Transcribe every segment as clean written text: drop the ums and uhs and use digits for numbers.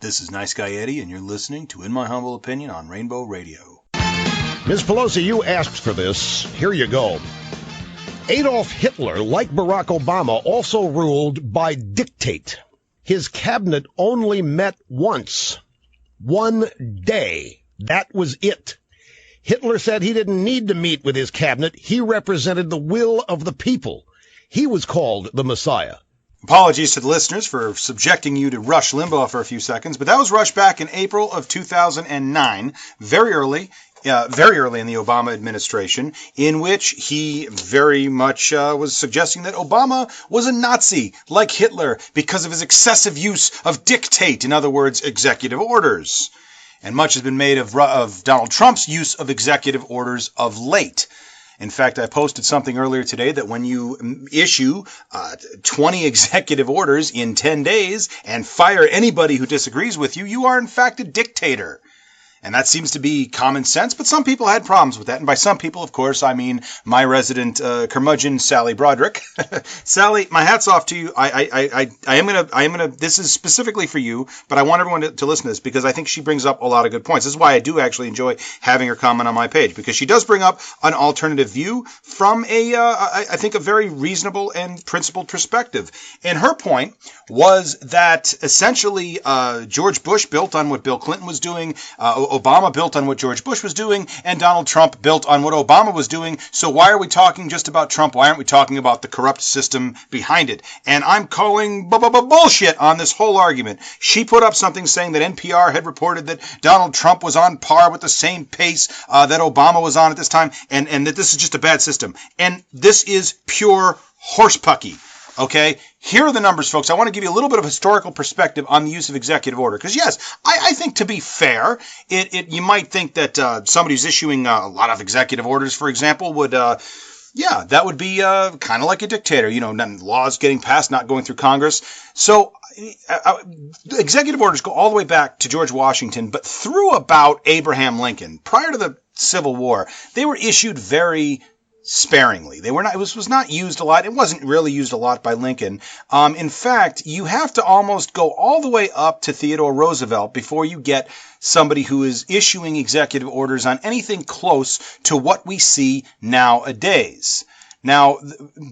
This is Nice Guy Eddie, and you're listening to In My Humble Opinion on Rainbow Radio. Ms. Pelosi, you asked for this. Here you go. Adolf Hitler, like Barack Obama, also ruled by dictate. His cabinet only met once. One day. That was it. Hitler said he didn't need to meet with his cabinet. He represented the will of the people. He was called the Messiah. Apologies to the listeners for subjecting you to Rush Limbaugh for a few seconds, but that was Rush back in April of 2009, very early in the Obama administration, in which he very much was suggesting that Obama was a Nazi like Hitler because of his excessive use of dictate, in other words, executive orders. And much has been made of Donald Trump's use of executive orders of late. In fact, I posted something earlier today that when you issue 20 executive orders in 10 days and fire anybody who disagrees with you, you are in fact a dictator. And that seems to be common sense, but some people had problems with that. And by some people, of course, I mean my resident curmudgeon, Sally Broderick. Sally, my hat's off to you. I am gonna. This is specifically for you, but I want everyone to listen to this because I think she brings up a lot of good points. This is why I do actually enjoy having her comment on my page, because she does bring up an alternative view from I think a very reasonable and principled perspective. And her point was that essentially George Bush built on what Bill Clinton was doing. Obama built on what George Bush was doing, and Donald Trump built on what Obama was doing. So why are we talking just about Trump? Why aren't we talking about the corrupt system behind it? And I'm calling bullshit on this whole argument. She put up something saying that NPR had reported that Donald Trump was on par with the same pace that Obama was on at this time, and that this is just a bad system. And this is pure horsepucky. Okay, here are the numbers, folks. I want to give you a little bit of historical perspective on the use of executive order. Because, yes, I think to be fair, you might think that somebody who's issuing a lot of executive orders, for example, would, that would be kind of like a dictator. You know, laws getting passed, not going through Congress. So executive orders go all the way back to George Washington, but through about Abraham Lincoln, prior to the Civil War, they were issued very sparingly. They were not. It was not used a lot. It wasn't really used a lot by Lincoln. In fact, you have to almost go all the way up to Theodore Roosevelt before you get somebody who is issuing executive orders on anything close to what we see nowadays. Now,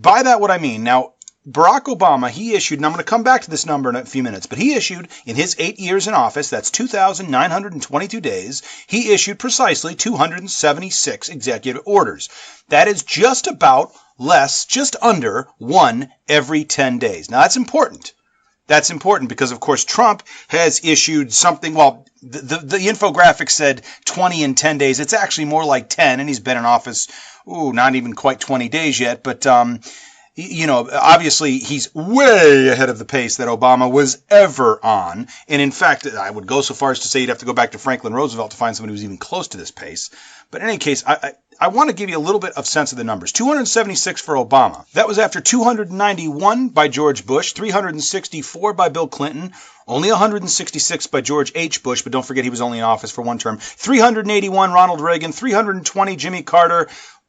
by that, what I mean now. Barack Obama, he issued, and I'm going to come back to this number in a few minutes, but he issued in his 8 years in office, that's 2,922 days, he issued precisely 276 executive orders. That is just under one every 10 days. Now, that's important. That's important because, of course, Trump has issued something, well, the infographic said 20 in 10 days. It's actually more like 10, and he's been in office, not even quite 20 days yet, but you know, obviously he's way ahead of the pace that Obama was ever on. And in fact, I would go so far as to say you'd have to go back to Franklin Roosevelt to find somebody who was even close to this pace. But in any case, I want to give you a little bit of sense of the numbers. 276 for Obama. That was after 291 by George Bush, 364 by Bill Clinton, only 166 by George H. Bush, but don't forget he was only in office for one term, 381 Ronald Reagan, 320 Jimmy Carter,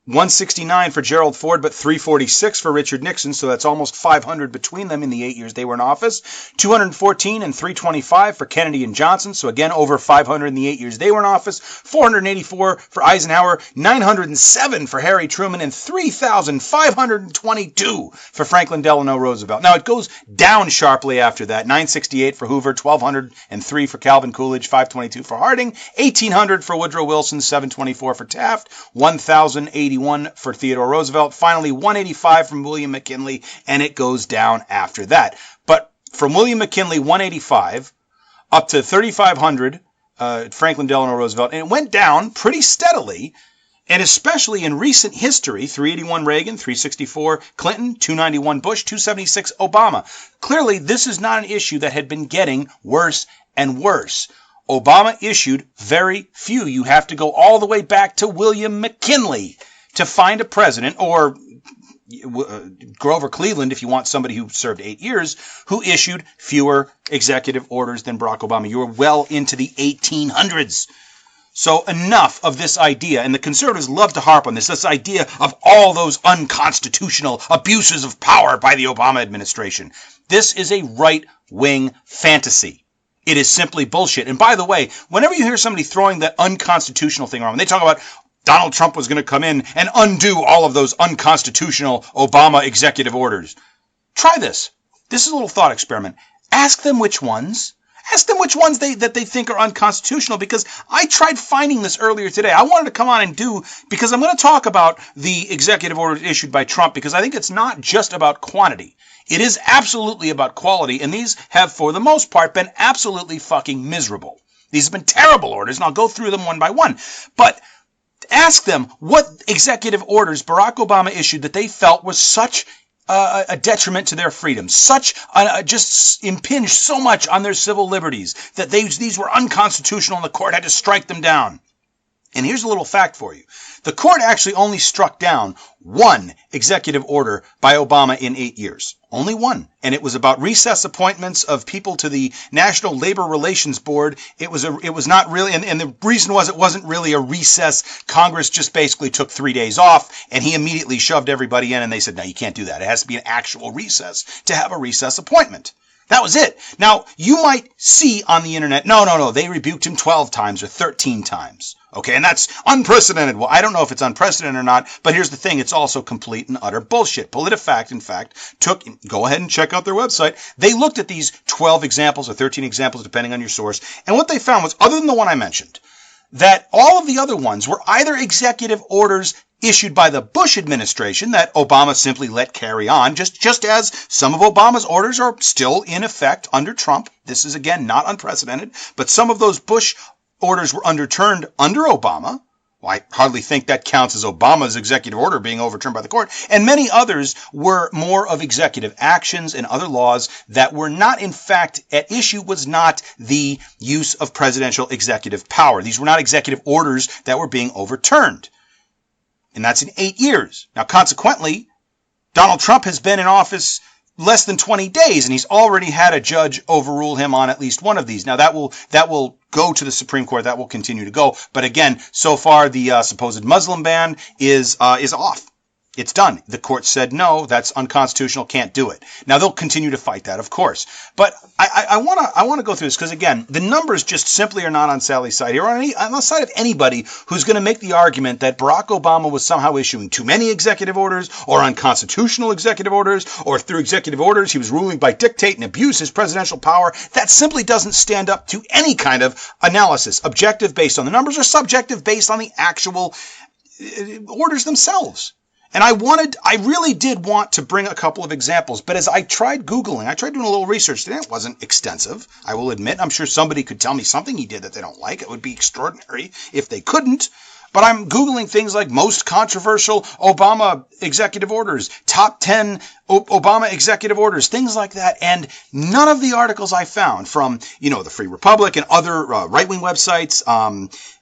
169 for Gerald Ford, but 346 for Richard Nixon, so that's almost 500 between them in the 8 years they were in office. 214 and 325 for Kennedy and Johnson, so again over 500 in the 8 years they were in office. 484 for Eisenhower, 907 for Harry Truman, and 3,522 for Franklin Delano Roosevelt. Now it goes down sharply after that. 968 for Hoover, 1,203 for Calvin Coolidge, 522 for Harding, 1,800 for Woodrow Wilson, 724 for Taft, 1,081 for Theodore Roosevelt, finally 185 from William McKinley, and it goes down after that. But from William McKinley, 185, up to 3,500, Franklin Delano Roosevelt, and it went down pretty steadily, and especially in recent history, 381 Reagan, 364 Clinton, 291 Bush, 276 Obama. Clearly, this is not an issue that had been getting worse and worse. Obama issued very few. You have to go all the way back to William McKinley to find a president, or Grover Cleveland, if you want somebody who served 8 years, who issued fewer executive orders than Barack Obama. You were well into the 1800s. So enough of this idea, and the conservatives love to harp on this idea of all those unconstitutional abuses of power by the Obama administration. This is a right-wing fantasy. It is simply bullshit. And by the way, whenever you hear somebody throwing that unconstitutional thing around, when they talk about Donald Trump was going to come in and undo all of those unconstitutional Obama executive orders, try this. This is a little thought experiment. Ask them which ones. Ask them which ones that they think are unconstitutional, because I tried finding this earlier today. I wanted to come on and because I'm going to talk about the executive orders issued by Trump, because I think it's not just about quantity. It is absolutely about quality, and these have, for the most part, been absolutely fucking miserable. These have been terrible orders, and I'll go through them one by one. But ask them what executive orders Barack Obama issued that they felt was such a detriment to their freedom, just impinged so much on their civil liberties that these were unconstitutional and the court had to strike them down. And here's a little fact for you. The court actually only struck down one executive order by Obama in 8 years. Only one. And it was about recess appointments of people to the National Labor Relations Board. It was not really, and the reason was it wasn't really a recess. Congress just basically took 3 days off, and he immediately shoved everybody in, and they said, no, you can't do that. It has to be an actual recess to have a recess appointment. That was it. Now, you might see on the internet, no, they rebuked him 12 times or 13 times. Okay, and that's unprecedented. Well, I don't know if it's unprecedented or not, but here's the thing. It's also complete and utter bullshit. PolitiFact, in fact, go ahead and check out their website. They looked at these 12 examples or 13 examples, depending on your source, and what they found was, other than the one I mentioned, that all of the other ones were either executive orders issued by the Bush administration that Obama simply let carry on, just as some of Obama's orders are still in effect under Trump. This is, again, not unprecedented, but some of those Bush orders were underturned under Obama. Well, I hardly think that counts as Obama's executive order being overturned by the court. And many others were more of executive actions and other laws that were not, in fact, at issue was not the use of presidential executive power. These were not executive orders that were being overturned. And that's in 8 years. Now, consequently, Donald Trump has been in office less than 20 days, and he's already had a judge overrule him on at least one of these. Now, that will go to the Supreme Court. That will continue to go. But again, so far, the supposed Muslim ban is off. It's done. The court said, no, that's unconstitutional, can't do it. Now, they'll continue to fight that, of course. But I want to go through this because, again, the numbers just simply are not on Sally's side here, or on the side of anybody who's going to make the argument that Barack Obama was somehow issuing too many executive orders or unconstitutional executive orders, or through executive orders he was ruling by dictate and abuse his presidential power. That simply doesn't stand up to any kind of analysis, objective based on the numbers or subjective based on the actual orders themselves. And I really did want to bring a couple of examples, but as I tried Googling, I tried doing a little research today. It wasn't extensive, I will admit. I'm sure somebody could tell me something he did that they don't like. It would be extraordinary if they couldn't. But I'm Googling things like most controversial Obama executive orders, top 10 Obama executive orders, things like that. And none of the articles I found from, the Free Republic and other right-wing websites,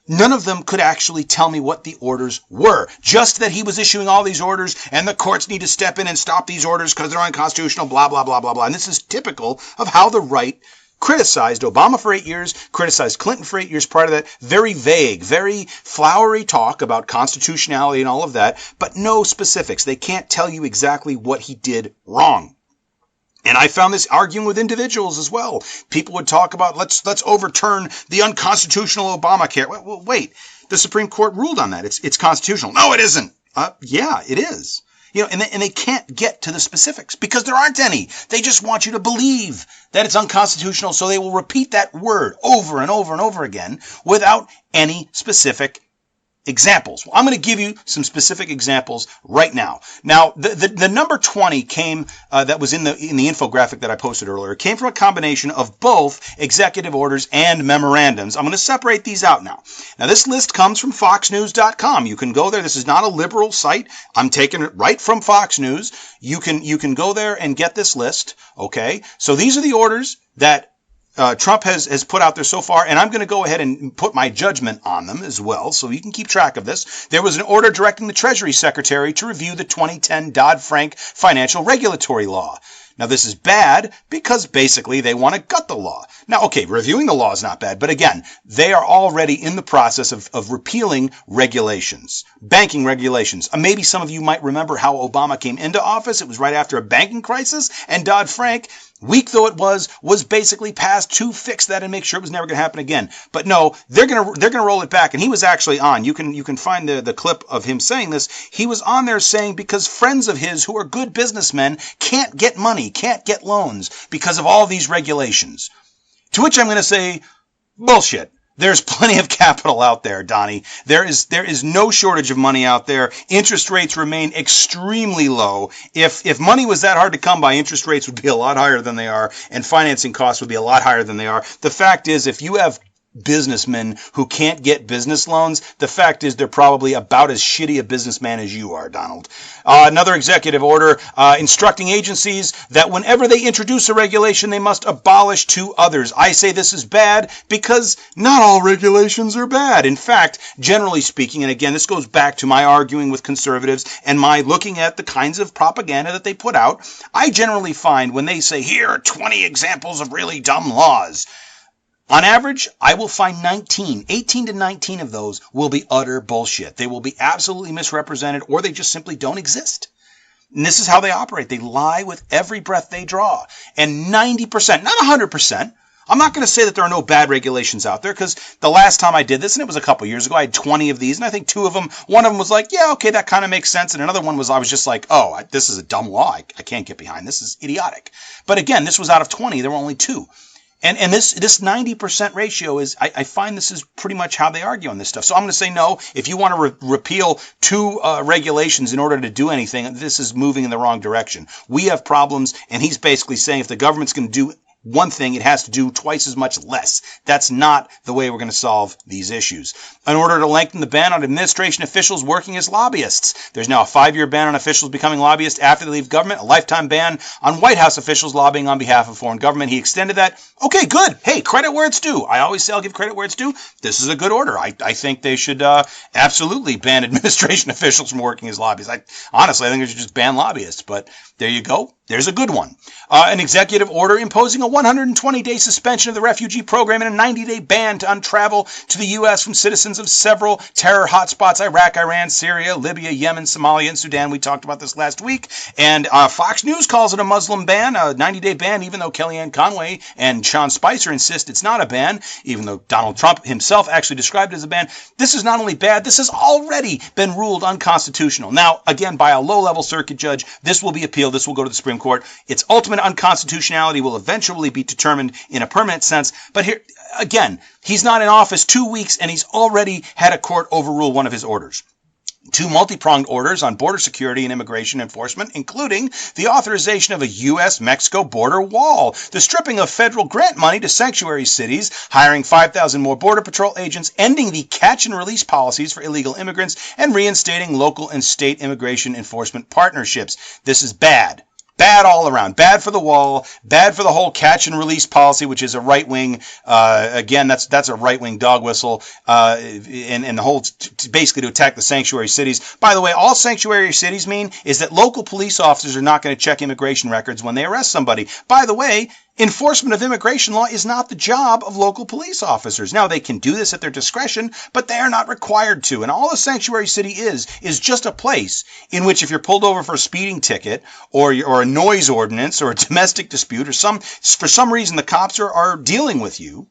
none of them could actually tell me what the orders were. Just that he was issuing all these orders and the courts need to step in and stop these orders because they're unconstitutional, blah, blah, blah, blah, blah. And this is typical of how the right criticized Obama for 8 years, criticized Clinton for 8 years prior to that. Very vague, very flowery talk about constitutionality and all of that, but no specifics. They can't tell you exactly what he did wrong. And I found this arguing with individuals as well. People would talk about, let's overturn the unconstitutional Obamacare. Well, wait, the Supreme Court ruled on that. It's constitutional. No, it isn't. Yeah, it is. And they can't get to the specifics because there aren't any. They just want you to believe that it's unconstitutional, so they will repeat that word over and over and over again without any specific examples. Well, I'm going to give you some specific examples right now. Now, the number 20 came, that was in the infographic that I posted earlier, came from a combination of both executive orders and memorandums. I'm going to separate these out now. Now, this list comes from foxnews.com. You can go there. This is not a liberal site. I'm taking it right from Fox News. You can go there and get this list. Okay. So these are the orders that Trump has put out there so far, and I'm going to go ahead and put my judgment on them as well, so you can keep track of this. There was an order directing the Treasury Secretary to review the 2010 Dodd-Frank financial regulatory law. Now, this is bad because basically they want to gut the law. Now, okay, reviewing the law is not bad, but again, they are already in the process of repealing regulations, banking regulations. Maybe some of you might remember how Obama came into office. It was right after a banking crisis, and Dodd-Frank weak though it was basically passed to fix that and make sure it was never going to happen again. But no, they're going to roll it back. And he was actually on. You can find the clip of him saying this. He was on there saying because friends of his who are good businessmen can't get money, can't get loans because of all these regulations. To which I'm going to say, bullshit. There's plenty of capital out there, Donnie. There is no shortage of money out there. Interest rates remain extremely low. If money was that hard to come by, interest rates would be a lot higher than they are, and financing costs would be a lot higher than they are. The fact is, if you have businessmen who can't get business loans, the fact is they're probably about as shitty a businessman as you are, Donald. Another executive order instructing agencies that whenever they introduce a regulation, they must abolish two others. I say this is bad because not all regulations are bad. In fact, generally speaking, and again, this goes back to my arguing with conservatives and my looking at the kinds of propaganda that they put out, I generally find when they say, here are 20 examples of really dumb laws, on average, I will find 18 to 19 of those will be utter bullshit. They will be absolutely misrepresented or they just simply don't exist. And this is how they operate. They lie with every breath they draw. And 90%, not 100%, I'm not going to say that there are no bad regulations out there because the last time I did this, and it was a couple years ago, I had 20 of these, and I think one of them was like, yeah, okay, that kind of makes sense, and another one was, I was just like, oh, this is a dumb law. I can't get behind. This is idiotic. But again, this was out of 20. There were only 2. And this 90% ratio is, I find this is pretty much how they argue on this stuff. So I'm going to say no. If you want to repeal 2 regulations in order to do anything, this is moving in the wrong direction. We have problems, and he's basically saying if the government's going to do one thing, it has to do twice as much less. That's not the way we're going to solve these issues. In order to lengthen the ban on administration officials working as lobbyists, there's now a 5-year ban on officials becoming lobbyists after they leave government, a lifetime ban on White House officials lobbying on behalf of foreign government. He extended that. Okay, good. Hey, credit where it's due. I always say I'll give credit where it's due. This is a good order. I think they should absolutely ban administration officials from working as lobbyists. Honestly, I think they should just ban lobbyists, but there you go. There's a good one. An executive order imposing a 120-day suspension of the refugee program and a 90-day ban on travel to the U.S. from citizens of several terror hotspots, Iraq, Iran, Syria, Libya, Yemen, Somalia, and Sudan. We talked about this last week. And Fox News calls it a Muslim ban, a 90-day ban, even though Kellyanne Conway and Sean Spicer insist it's not a ban, even though Donald Trump himself actually described it as a ban. This is not only bad, this has already been ruled unconstitutional. Now, again, by a low-level circuit judge, this will be appealed. This will go to the Supreme Court. Its ultimate unconstitutionality will eventually be determined in a permanent sense. But here, again, he's not in office 2 weeks, and he's already had a court overrule one of his orders. 2 multi-pronged orders on border security and immigration enforcement, including the authorization of a U.S.-Mexico border wall, the stripping of federal grant money to sanctuary cities, hiring 5,000 more Border Patrol agents, ending the catch-and-release policies for illegal immigrants, and reinstating local and state immigration enforcement partnerships. This is bad. Bad all around. Bad for the wall. Bad for the whole catch and release policy, which is a right-wing, again, that's a right-wing dog whistle, and the whole, basically to attack the sanctuary cities. By the way, all sanctuary cities mean is that local police officers are not going to check immigration records when they arrest somebody. By the way, enforcement of immigration law is not the job of local police officers. Now, they can do this at their discretion, but they are not required to. And all a sanctuary city is just a place in which if you're pulled over for a speeding ticket or a noise ordinance or a domestic dispute or for some reason the cops are dealing with you,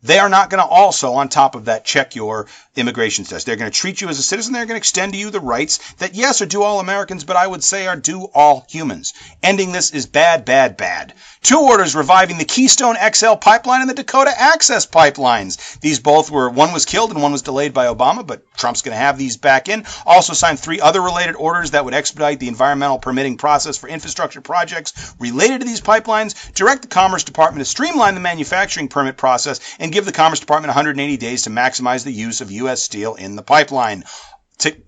they are not going to also, on top of that, check your immigration test. They're going to treat you as a citizen. They're going to extend to you the rights that, yes, are due all Americans, but I would say are due all humans. Ending this is bad, bad, bad. 2 orders reviving the Keystone XL pipeline and the Dakota Access pipelines. These both one was killed and one was delayed by Obama, but Trump's going to have these back in. Also signed 3 other related orders that would expedite the environmental permitting process for infrastructure projects related to these pipelines, direct the Commerce Department to streamline the manufacturing permit process, and give the Commerce Department 180 days to maximize the use of U.S. steel in the pipeline.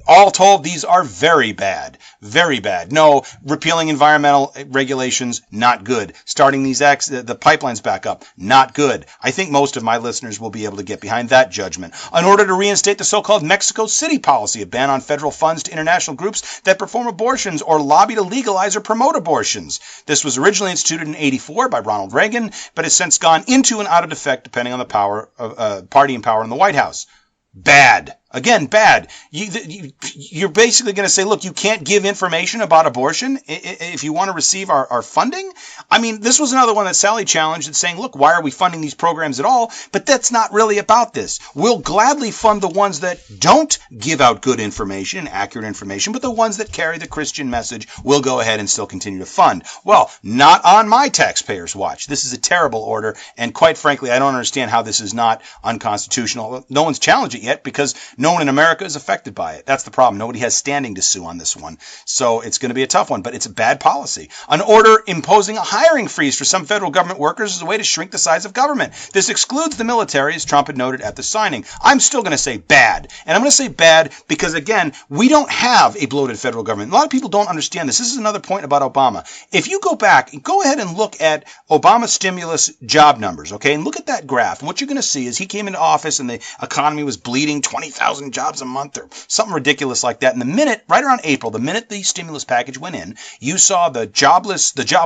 All told, these are very bad. Very bad. No, repealing environmental regulations, not good. Starting the pipelines back up, not good. I think most of my listeners will be able to get behind that judgment. In order to reinstate the so-called Mexico City policy, a ban on federal funds to international groups that perform abortions or lobby to legalize or promote abortions. This was originally instituted in 1984 by Ronald Reagan, but has since gone into and out of effect depending on the party in power in the White House. Bad. Again, bad. You're basically going to say, look, you can't give information about abortion if you want to receive our funding? I mean, this was another one that Sally challenged and saying, look, why are we funding these programs at all? But that's not really about this. We'll gladly fund the ones that don't give out good information and accurate information, but the ones that carry the Christian message, we'll go ahead and still continue to fund. Well, not on my taxpayers' watch. This is a terrible order, and quite frankly, I don't understand how this is not unconstitutional. No one's challenged it yet because no one in America is affected by it. That's the problem. Nobody has standing to sue on this one. So it's going to be a tough one, but it's a bad policy. An order imposing a hiring freeze for some federal government workers is a way to shrink the size of government. This excludes the military, as Trump had noted at the signing. I'm still going to say bad. And I'm going to say bad because, again, we don't have a bloated federal government. A lot of people don't understand this. This is another point about Obama. If you go back, go ahead and look at Obama's stimulus job numbers, okay, and look at that graph. And what you're going to see is he came into office and the economy was bleeding 20,000 jobs a month or something ridiculous like that. And the minute, right around April, the minute the stimulus package went in, you saw the job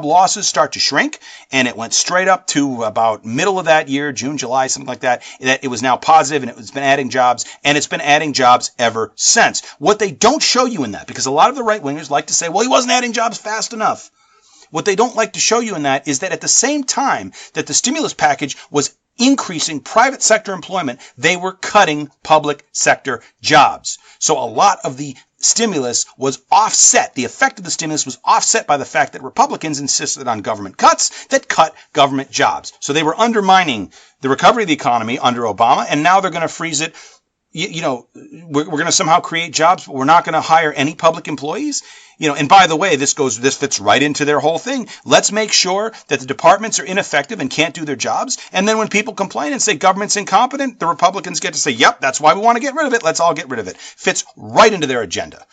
losses start to shrink, and it went straight up to about middle of that year, June, July, something like that, that it was now positive and it's been adding jobs, and it's been adding jobs ever since. What they don't show you in that, because a lot of the right-wingers like to say, well, he wasn't adding jobs fast enough. What they don't like to show you in that is that at the same time that the stimulus package was increasing private sector employment, they were cutting public sector jobs. So a lot of the stimulus was offset. The effect of the stimulus was offset by the fact that Republicans insisted on government cuts that cut government jobs. So they were undermining the recovery of the economy under Obama, and now they're going to freeze it. We're going to somehow create jobs, but we're not going to hire any public employees. And by the way, this fits right into their whole thing. Let's make sure that the departments are ineffective and can't do their jobs. And then when people complain and say government's incompetent, the Republicans get to say, yep, that's why we want to get rid of it. Let's all get rid of it. Fits right into their agenda.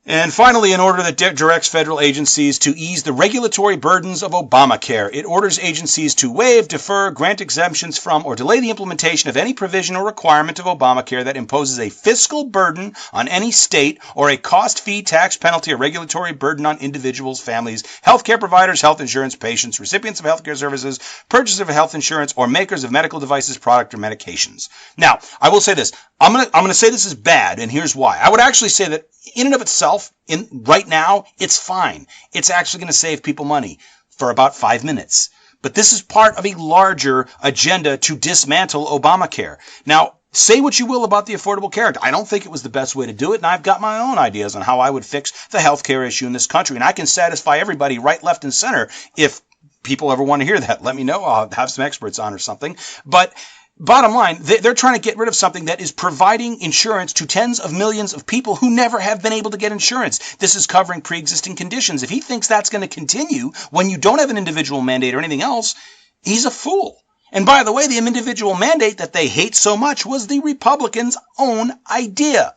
And finally, an order that directs federal agencies to ease the regulatory burdens of Obamacare. It orders agencies to waive, defer, grant exemptions from, or delay the implementation of any provision or requirement of Obamacare that imposes a fiscal burden on any state or a cost, fee, tax, penalty, or regulatory burden on individuals, families, healthcare providers, health insurance patients, recipients of healthcare services, purchasers of health insurance, or makers of medical devices, product, or medications. Now, I will say this. I'm gonna say this is bad, and here's why. I would actually say that in and of itself, right now, it's fine. It's actually going to save people money for about 5 minutes. But this is part of a larger agenda to dismantle Obamacare. Now, say what you will about the Affordable Care Act. I don't think it was the best way to do it, and I've got my own ideas on how I would fix the healthcare issue in this country. And I can satisfy everybody right, left, and center. If people ever want to hear that, let me know. I'll have some experts on or something. But bottom line, they're trying to get rid of something that is providing insurance to tens of millions of people who never have been able to get insurance. This is covering pre-existing conditions. If he thinks that's going to continue when you don't have an individual mandate or anything else, he's a fool. And by the way, the individual mandate that they hate so much was the Republicans' own idea.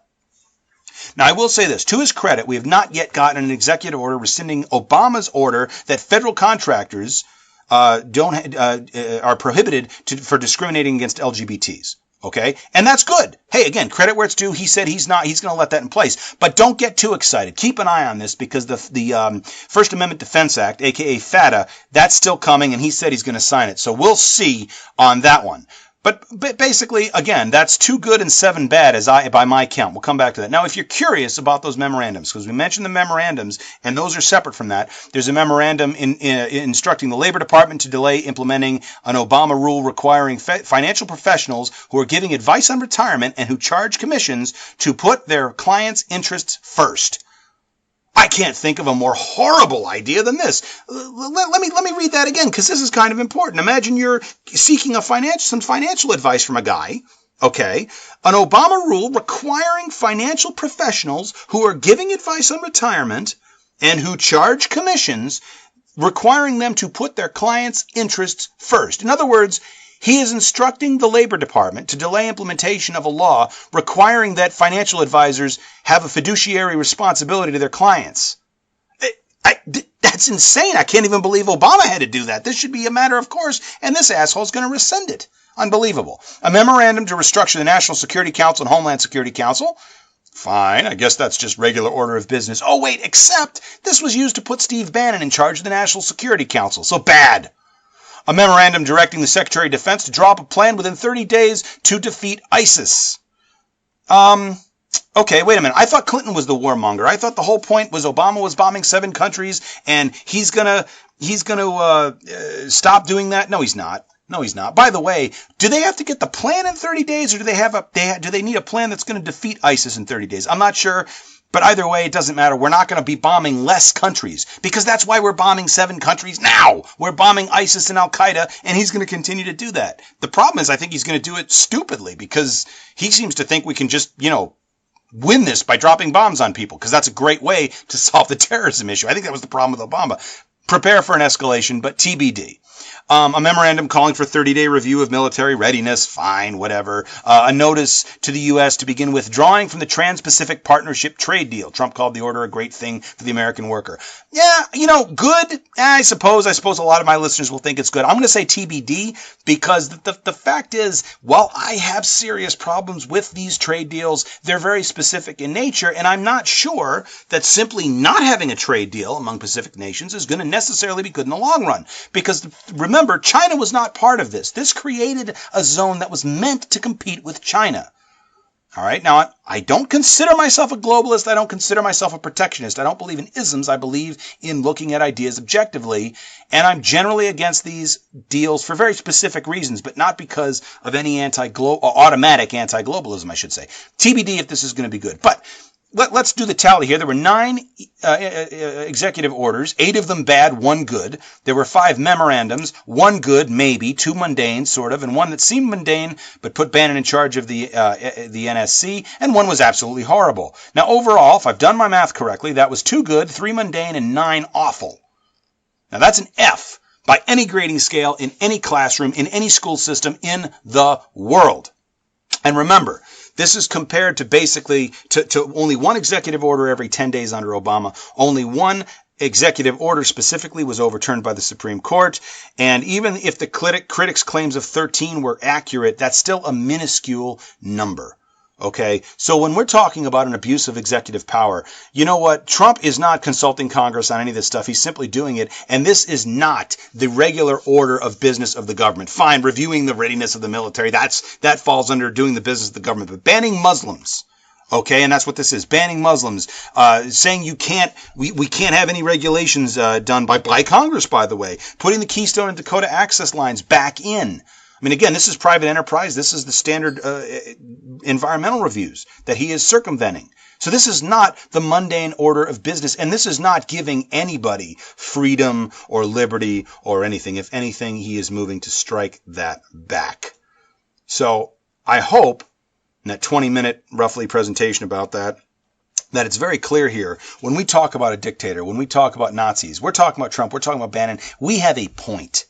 Now, I will say this. To his credit, we have not yet gotten an executive order rescinding Obama's order that federal contractors are prohibited for discriminating against LGBTs. Okay? And that's good. Hey, again, credit where it's due. He said he's going to let that in place. But don't get too excited. Keep an eye on this because the First Amendment Defense Act, aka FATA, that's still coming, and he said he's going to sign it. So we'll see on that one. But basically, again, that's 2 good and 7 bad by my count. We'll come back to that. Now, if you're curious about those memorandums, because we mentioned the memorandums, and those are separate from that, there's a memorandum instructing the Labor Department to delay implementing an Obama rule requiring financial professionals who are giving advice on retirement and who charge commissions to put their clients' interests first. I can't think of a more horrible idea than this. Let me read that again, because this is kind of important. Imagine you're seeking some financial advice from a guy. Okay. An Obama rule requiring financial professionals who are giving advice on retirement and who charge commissions, requiring them to put their clients' interests first. In other words, he is instructing the Labor Department to delay implementation of a law requiring that financial advisors have a fiduciary responsibility to their clients. That's insane. I can't even believe Obama had to do that. This should be a matter of course, and this asshole's going to rescind it. Unbelievable. A memorandum to restructure the National Security Council and Homeland Security Council. Fine, I guess that's just regular order of business. Oh, wait, except this was used to put Steve Bannon in charge of the National Security Council. So bad. A memorandum directing the Secretary of Defense to draw up a plan within 30 days to defeat ISIS. Okay, wait a minute. I thought Clinton was the warmonger. I thought the whole point was Obama was bombing 7 countries, and he's gonna stop doing that. No, he's not. No, he's not. By the way, do they have to get the plan in 30 days, or do they need a plan that's going to defeat ISIS in 30 days? I'm not sure. But either way, it doesn't matter. We're not going to be bombing less countries, because that's why we're bombing 7 countries now. We're bombing ISIS and Al-Qaeda, and he's going to continue to do that. The problem is I think he's going to do it stupidly, because he seems to think we can just, win this by dropping bombs on people, because that's a great way to solve the terrorism issue. I think that was the problem with Obama. Prepare for an escalation, but TBD. A memorandum calling for 30-day review of military readiness, fine, whatever. A notice to the U.S. to begin withdrawing from the Trans-Pacific Partnership trade deal. Trump called the order a great thing for the American worker. Yeah, good. I suppose a lot of my listeners will think it's good. I'm going to say TBD, because the fact is, while I have serious problems with these trade deals, they're very specific in nature, and I'm not sure that simply not having a trade deal among Pacific nations is going to necessarily be good in the long run. Because remember, China was not part of this. This created a zone that was meant to compete with China. All right. Now, I don't consider myself a globalist. I don't consider myself a protectionist. I don't believe in isms. I believe in looking at ideas objectively. And I'm generally against these deals for very specific reasons, but not because of any automatic anti-globalism, I should say. TBD if this is going to be good. But let's do the tally here. There were 9 executive orders, 8 of them bad, 1 good. There were 5 memorandums, 1 good, maybe, 2 mundane, sort of, and 1 that seemed mundane but put Bannon in charge of the NSC, and 1 was absolutely horrible. Now, overall, if I've done my math correctly, that was 2 good, 3 mundane, and 9 awful. Now, that's an F by any grading scale in any classroom, in any school system in the world. And remember, this is compared to basically to only 1 executive order every 10 days under Obama. Only 1 executive order specifically was overturned by the Supreme Court. And even if the critics' claims of 13 were accurate, that's still a minuscule number. Okay, so when we're talking about an abuse of executive power, you know what? Trump is not consulting Congress on any of this stuff. He's simply doing it. And this is not the regular order of business of the government. Fine, reviewing the readiness of the military, that falls under doing the business of the government. But banning Muslims, okay, and that's what this is, banning Muslims, saying we can't have any regulations done by Congress, by the way, putting the Keystone and Dakota access lines back in. I mean, again, this is private enterprise. This is the standard environmental reviews that he is circumventing. So this is not the mundane order of business, and this is not giving anybody freedom or liberty or anything. If anything, he is moving to strike that back. So I hope in that 20-minute roughly presentation about that it's very clear here. When we talk about a dictator, when we talk about Nazis, we're talking about Trump, we're talking about Bannon, we have a point.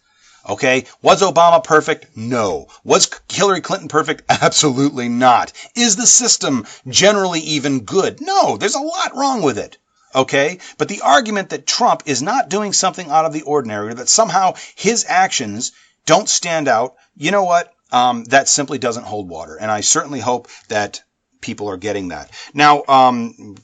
Okay, was Obama perfect? No. Was Hillary Clinton perfect? Absolutely not. Is the system generally even good? No, there's a lot wrong with it. Okay, but the argument that Trump is not doing something out of the ordinary, or that somehow his actions don't stand out, you know what? That simply doesn't hold water. And I certainly hope that people are getting that. Now,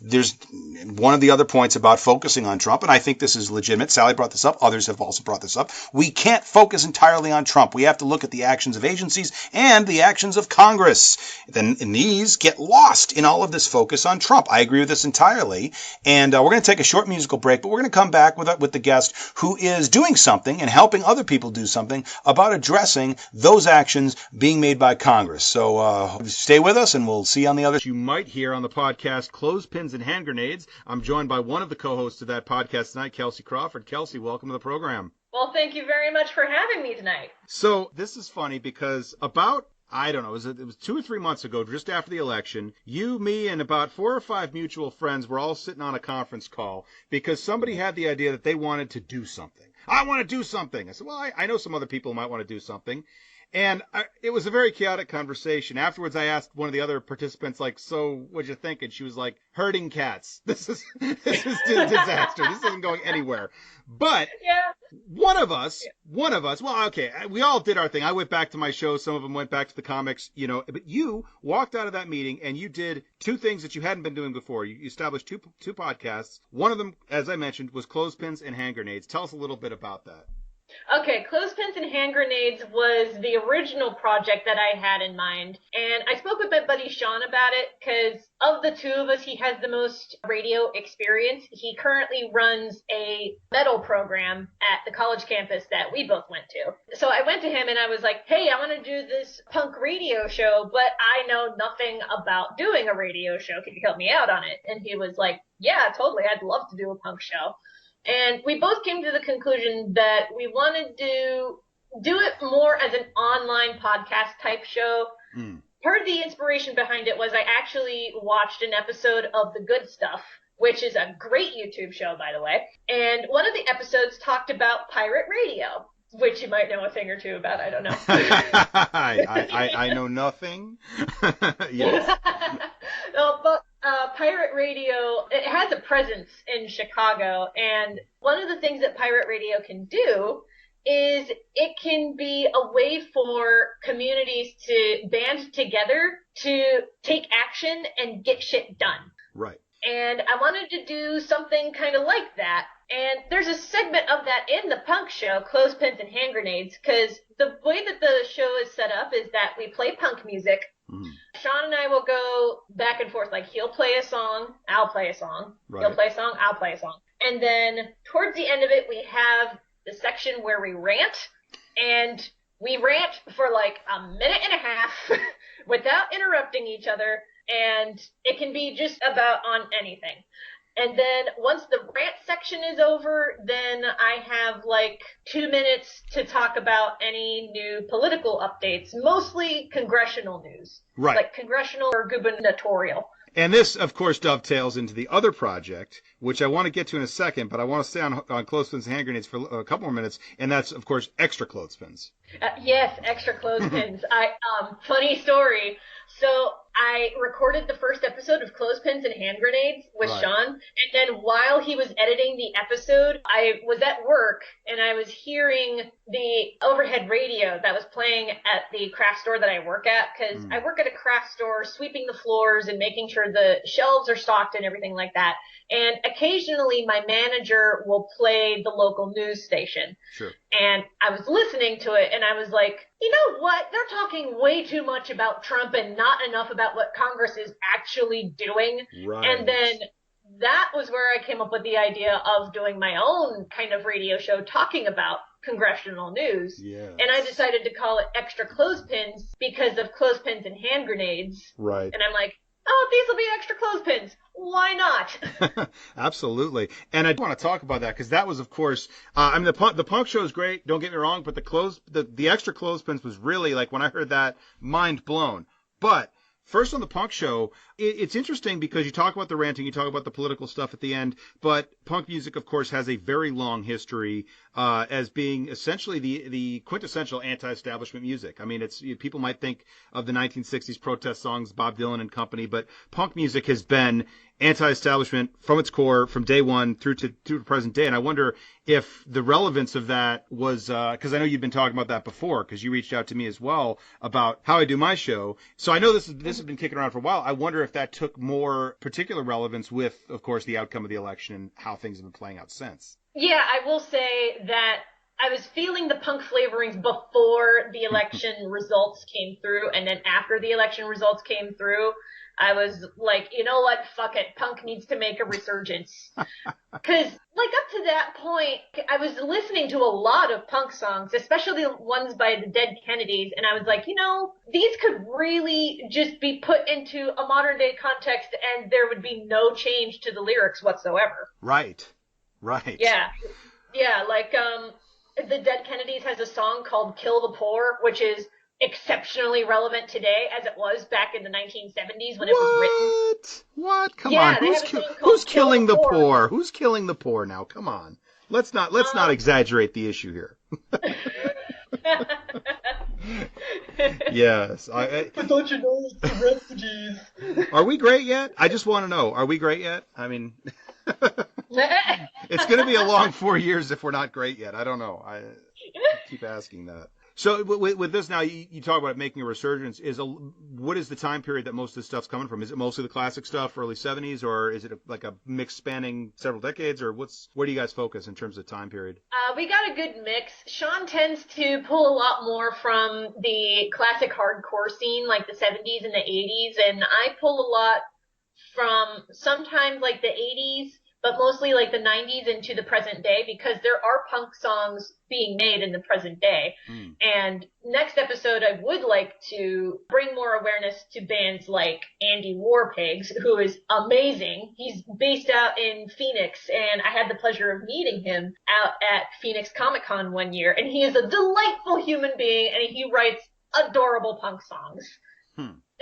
there's one of the other points about focusing on Trump, and I think this is legitimate. Sally brought this up. Others have also brought this up. We can't focus entirely on Trump. We have to look at the actions of agencies and the actions of Congress. And these get lost in all of this focus on Trump. I agree with this entirely. And we're going to take a short musical break, but we're going to come back with the guest who is doing something and helping other people do something about addressing those actions being made by Congress. So stay with us, and we'll see you on the other. You might hear on the podcast Clothespins and Hand Grenades. I'm joined by one of the co-hosts of that podcast tonight, Kelci Crawford. Kelci, welcome to the program. Well, thank you very much for having me tonight. So this is funny because about, I don't know, it was 2 or 3 months ago, just after the election, you, me, and about 4 or 5 mutual friends were all sitting on a conference call because somebody had the idea that they wanted to do something. I want to do something. I said, well, I know some other people who might want to do something. And it was a very chaotic conversation. Afterwards, I asked one of the other participants, like, so what'd you think? And she was like, herding cats. This is disaster. This isn't going anywhere. But yeah. one of us, well, okay, we all did our thing. I went back to my show. Some of them went back to the comics, but you walked out of that meeting and you did 2 things that you hadn't been doing before. You established two podcasts. One of them, as I mentioned, was Clothespins and Hand Grenades. Tell us a little bit about that. Okay, Clothespins and Hand Grenades was the original project that I had in mind. And I spoke with my buddy Sean about it because of the two of us, he has the most radio experience. He currently runs a metal program at the college campus that we both went to. So I went to him and I was like, hey, I want to do this punk radio show, but I know nothing about doing a radio show. Can you help me out on it? And he was like, yeah, totally. I'd love to do a punk show. And we both came to the conclusion that we wanted to do it more as an online podcast type show. Part of the inspiration behind it was I actually watched an episode of The Good Stuff, which is a great YouTube show, by the way. And one of the episodes talked about pirate radio, which you might know a thing or two about. I don't know. I know nothing. Yes. No, but pirate radio, it has a presence in Chicago, and one of the things that pirate radio can do is it can be a way for communities to band together to take action and get shit done. Right. And I wanted to do something kind of like that. And there's a segment of that in the punk show, Clothespins and Hand Grenades, because the way that the show is set up is that we play punk music. Sean and I will go back and forth. Like, he'll play a song, I'll play a song. Right. He'll play a song, I'll play a song. And then towards the end of it, we have the section where we rant. And we rant for like a minute and a half without interrupting each other. And it can be just about on anything. And then once the rant section is over, then I have like 2 minutes to talk about any new political updates, mostly congressional news. Right. Like congressional or gubernatorial. And this, of course, dovetails into the other project, which I want to get to in a second, but I want to stay on Clothespins and Hand Grenades for a couple more minutes, and that's, of course, Extra Clothespins. Yes, Extra Clothespins. Funny story. So I recorded the first episode of Clothespins and Hand Grenades with Sean, and then while he was editing the episode, I was at work, and I was hearing the overhead radio that was playing at the craft store that I work at, because I work at a craft store, sweeping the floors and making sure the shelves are stocked and everything like that. And occasionally my manager will play the local news station. Sure. And I was listening to it, and I was like, you know what? They're talking way too much about Trump and not enough about what Congress is actually doing. Right. And then that was where I came up with the idea of doing my own kind of radio show talking about congressional news. Yes. And I decided to call it Extra Clothespins because of Clothespins and Hand Grenades. Right. And I'm like, oh, these will be extra clothespins. Why not? Absolutely. And I want to talk about that because that was, of course, I mean, the punk show is great. Don't get me wrong, but the extra clothespins was really, like, when I heard that, mind blown. But first on the punk show, it's interesting because you talk about the ranting, you talk about the political stuff at the end, but punk music, of course, has a very long history as being essentially the quintessential anti-establishment music. I mean, people might think of the 1960s protest songs, Bob Dylan and company, but punk music has been anti-establishment from its core, from day one through to present day. And I wonder if the relevance of that was, because I know you've been talking about that before, because you reached out to me as well about how I do my show. So I know this has been kicking around for a while. I wonder if that took more particular relevance with, of course, the outcome of the election and how things have been playing out since. Yeah, I will say that I was feeling the punk flavorings before the election results came through, and then after the election results came through, I was like, you know what, fuck it, punk needs to make a resurgence. Because, like, up to that point, I was listening to a lot of punk songs, especially the ones by the Dead Kennedys, and I was like, you know, these could really just be put into a modern-day context, and there would be no change to the lyrics whatsoever. Right. Yeah, like, the Dead Kennedys has a song called Kill the Poor, which is exceptionally relevant today as it was back in the 1970s when it was written. What? Come on. Who's killing the poor? Who's killing the poor now? Come on. Let's not exaggerate the issue here. Yes. But don't you know it's the refugees? Are we great yet? I just want to know. Are we great yet? I mean, it's going to be a long 4 years if we're not great yet. I don't know. I keep asking that. So with this now, you talk about making a resurgence. What is the time period that most of this stuff's coming from? Is it mostly the classic stuff, early 70s, or is it like a mix spanning several decades, or where do you guys focus in terms of time period? We got a good mix. Sean tends to pull a lot more from the classic hardcore scene, like the 70s and the 80s, and I pull a lot from sometimes like the 80s, but mostly like the 90s into the present day, because there are punk songs being made in the present day. And next episode, I would like to bring more awareness to bands like Andy Warpigs, who is amazing. He's based out in Phoenix, and I had the pleasure of meeting him out at Phoenix Comic Con one year, and he is a delightful human being, and he writes adorable punk songs.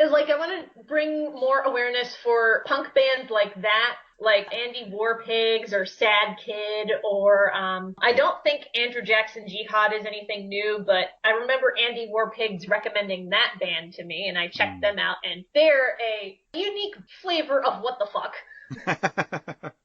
It's like I want to bring more awareness for punk bands like that, like Andy Warpigs or Sad Kid, or I don't think Andrew Jackson Jihad is anything new, but I remember Andy Warpigs recommending that band to me, and I checked them out, and they're a unique flavor of what the fuck.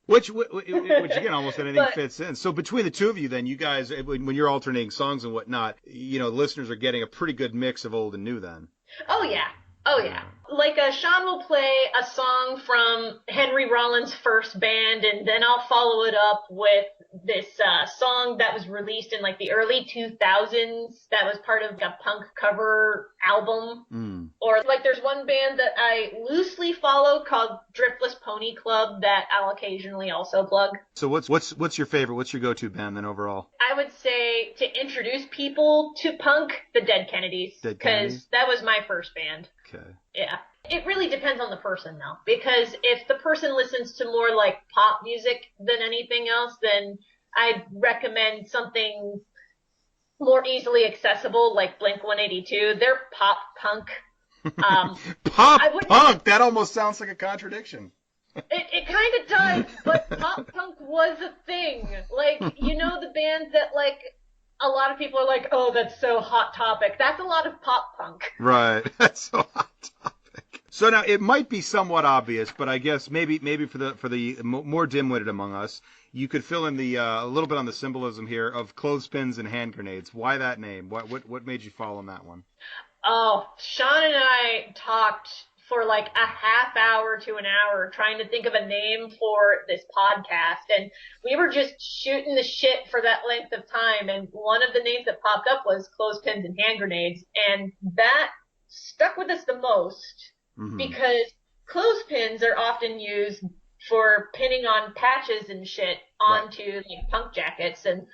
Which again, almost anything fits in. So between the two of you, then, you guys, when you're alternating songs and whatnot, listeners are getting a pretty good mix of old and new then. Oh, yeah. Oh, yeah. Like, Sean will play a song from Henry Rollins' first band, and then I'll follow it up with this song that was released in, like, the early 2000s that was part of a punk cover album. Or, like, there's one band that I loosely follow called Driftless Pony Club that I'll occasionally also plug. So what's your favorite? What's your go-to band, then, overall? I would say, to introduce people to punk, the Dead Kennedys. Because that was my first band. Okay. Yeah. It really depends on the person, though, because if the person listens to more, like, pop music than anything else, then I'd recommend something more easily accessible, like Blink-182. They're pop punk. Pop punk? That almost sounds like a contradiction. It kind of does, but pop punk was a thing. Like, the bands that, like, a lot of people are like, oh, that's so Hot Topic. That's a lot of pop punk. Right. That's so Hot Topic. So now it might be somewhat obvious, but I guess maybe for the more dim-witted among us, you could fill in the a little bit on the symbolism here of clothespins and hand grenades. Why that name? What made you fall on that one? Oh, Sean and I talked for like a half hour to an hour trying to think of a name for this podcast, and we were just shooting the shit for that length of time, and one of the names that popped up was clothespins and hand grenades, and that stuck with us the most because clothespins are often used for pinning on patches and shit onto like punk jackets and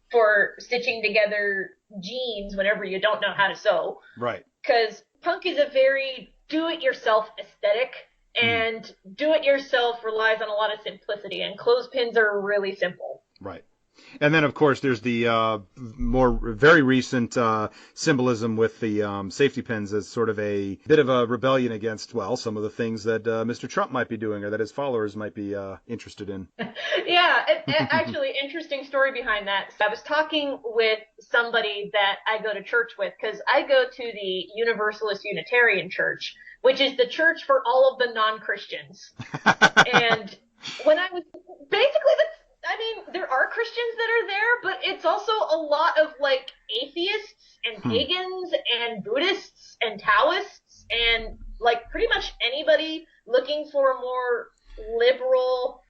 for stitching together jeans whenever you don't know how to sew. Right. Because punk is a very do-it-yourself aesthetic, and do-it-yourself relies on a lot of simplicity, and clothespins are really simple. Right. And then, of course, there's the very recent symbolism with the safety pins as sort of a bit of a rebellion against, well, some of the things that Mr. Trump might be doing or that his followers might be interested in. Yeah, actually, interesting story behind that. So I was talking with somebody that I go to church with, because I go to the Universalist Unitarian Church, which is the church for all of the non-Christians. And when I was basically there are Christians that are there, but it's also a lot of, like, atheists and pagans and Buddhists and Taoists and, like, pretty much anybody looking for a more liberal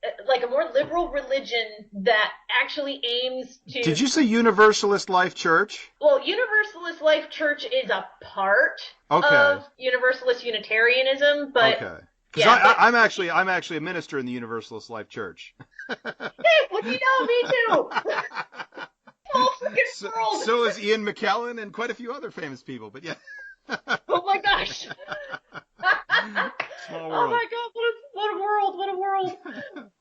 religion that actually aims to... Did you say Universalist Life Church? Well, Universalist Life Church is a part of Universalist Unitarianism, but... Okay. Because I'm actually a minister in the Universalist Life Church. Hey, what do you know? Me too. Small freaking world. So is Ian McKellen and quite a few other famous people. But yeah. Oh my gosh. Small world. Oh my god, what a world, what a world.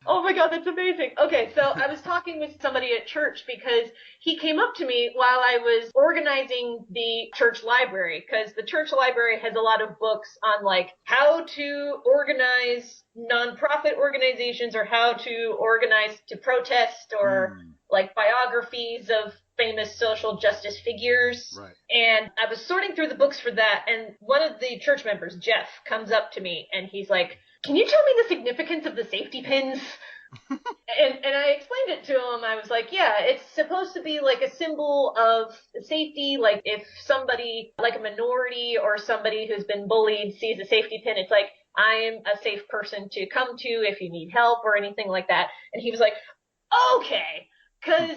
Oh my god, that's amazing. Okay, so I was talking with somebody at church because he came up to me while I was organizing the church library, because the church library has a lot of books on, like, how to organize nonprofit organizations or how to organize to protest or like biographies of famous social justice figures. Right. And I was sorting through the books for that, and one of the church members, Jeff, comes up to me and he's like, can you tell me the significance of the safety pins? And I explained it to him. I was like, yeah, it's supposed to be like a symbol of safety. Like if somebody, like a minority or somebody who's been bullied sees a safety pin, it's like, I am a safe person to come to if you need help or anything like that. And he was like, okay, because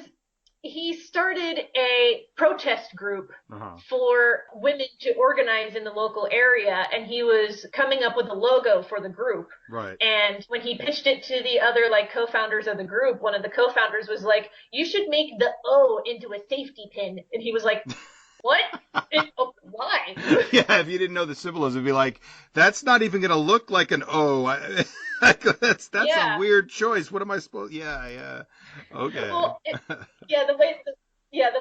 he started a protest group for women to organize in the local area, and he was coming up with a logo for the group. Right. And when he pitched it to the other co-founders of the group, one of the co-founders was like, you should make the O into a safety pin. And he was like, what? Why? Yeah, if you didn't know the symbolism, it'd be like, that's not even going to look like an O. That's a weird choice. What am I supposed? Yeah. Okay. Well, the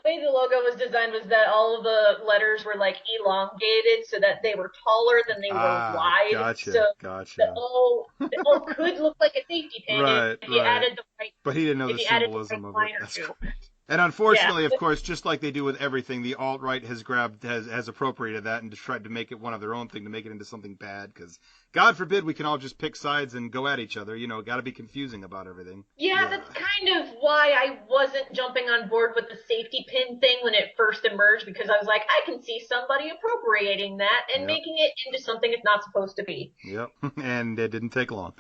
way the logo was designed was that all of the letters were elongated so that they were taller than they were wide. Gotcha. So gotcha. The O could look like a safety pin if you added the right. But he didn't know the symbolism of it. That's correct. And unfortunately, of course, just like they do with everything, the alt-right has appropriated that and just tried to make it one of their own thing, to make it into something bad, because God forbid we can all just pick sides and go at each other. Got to be confusing about everything. Yeah, that's kind of why I wasn't jumping on board with the safety pin thing when it first emerged, because I was like, I can see somebody appropriating that and making it into something it's not supposed to be. Yep, and it didn't take long.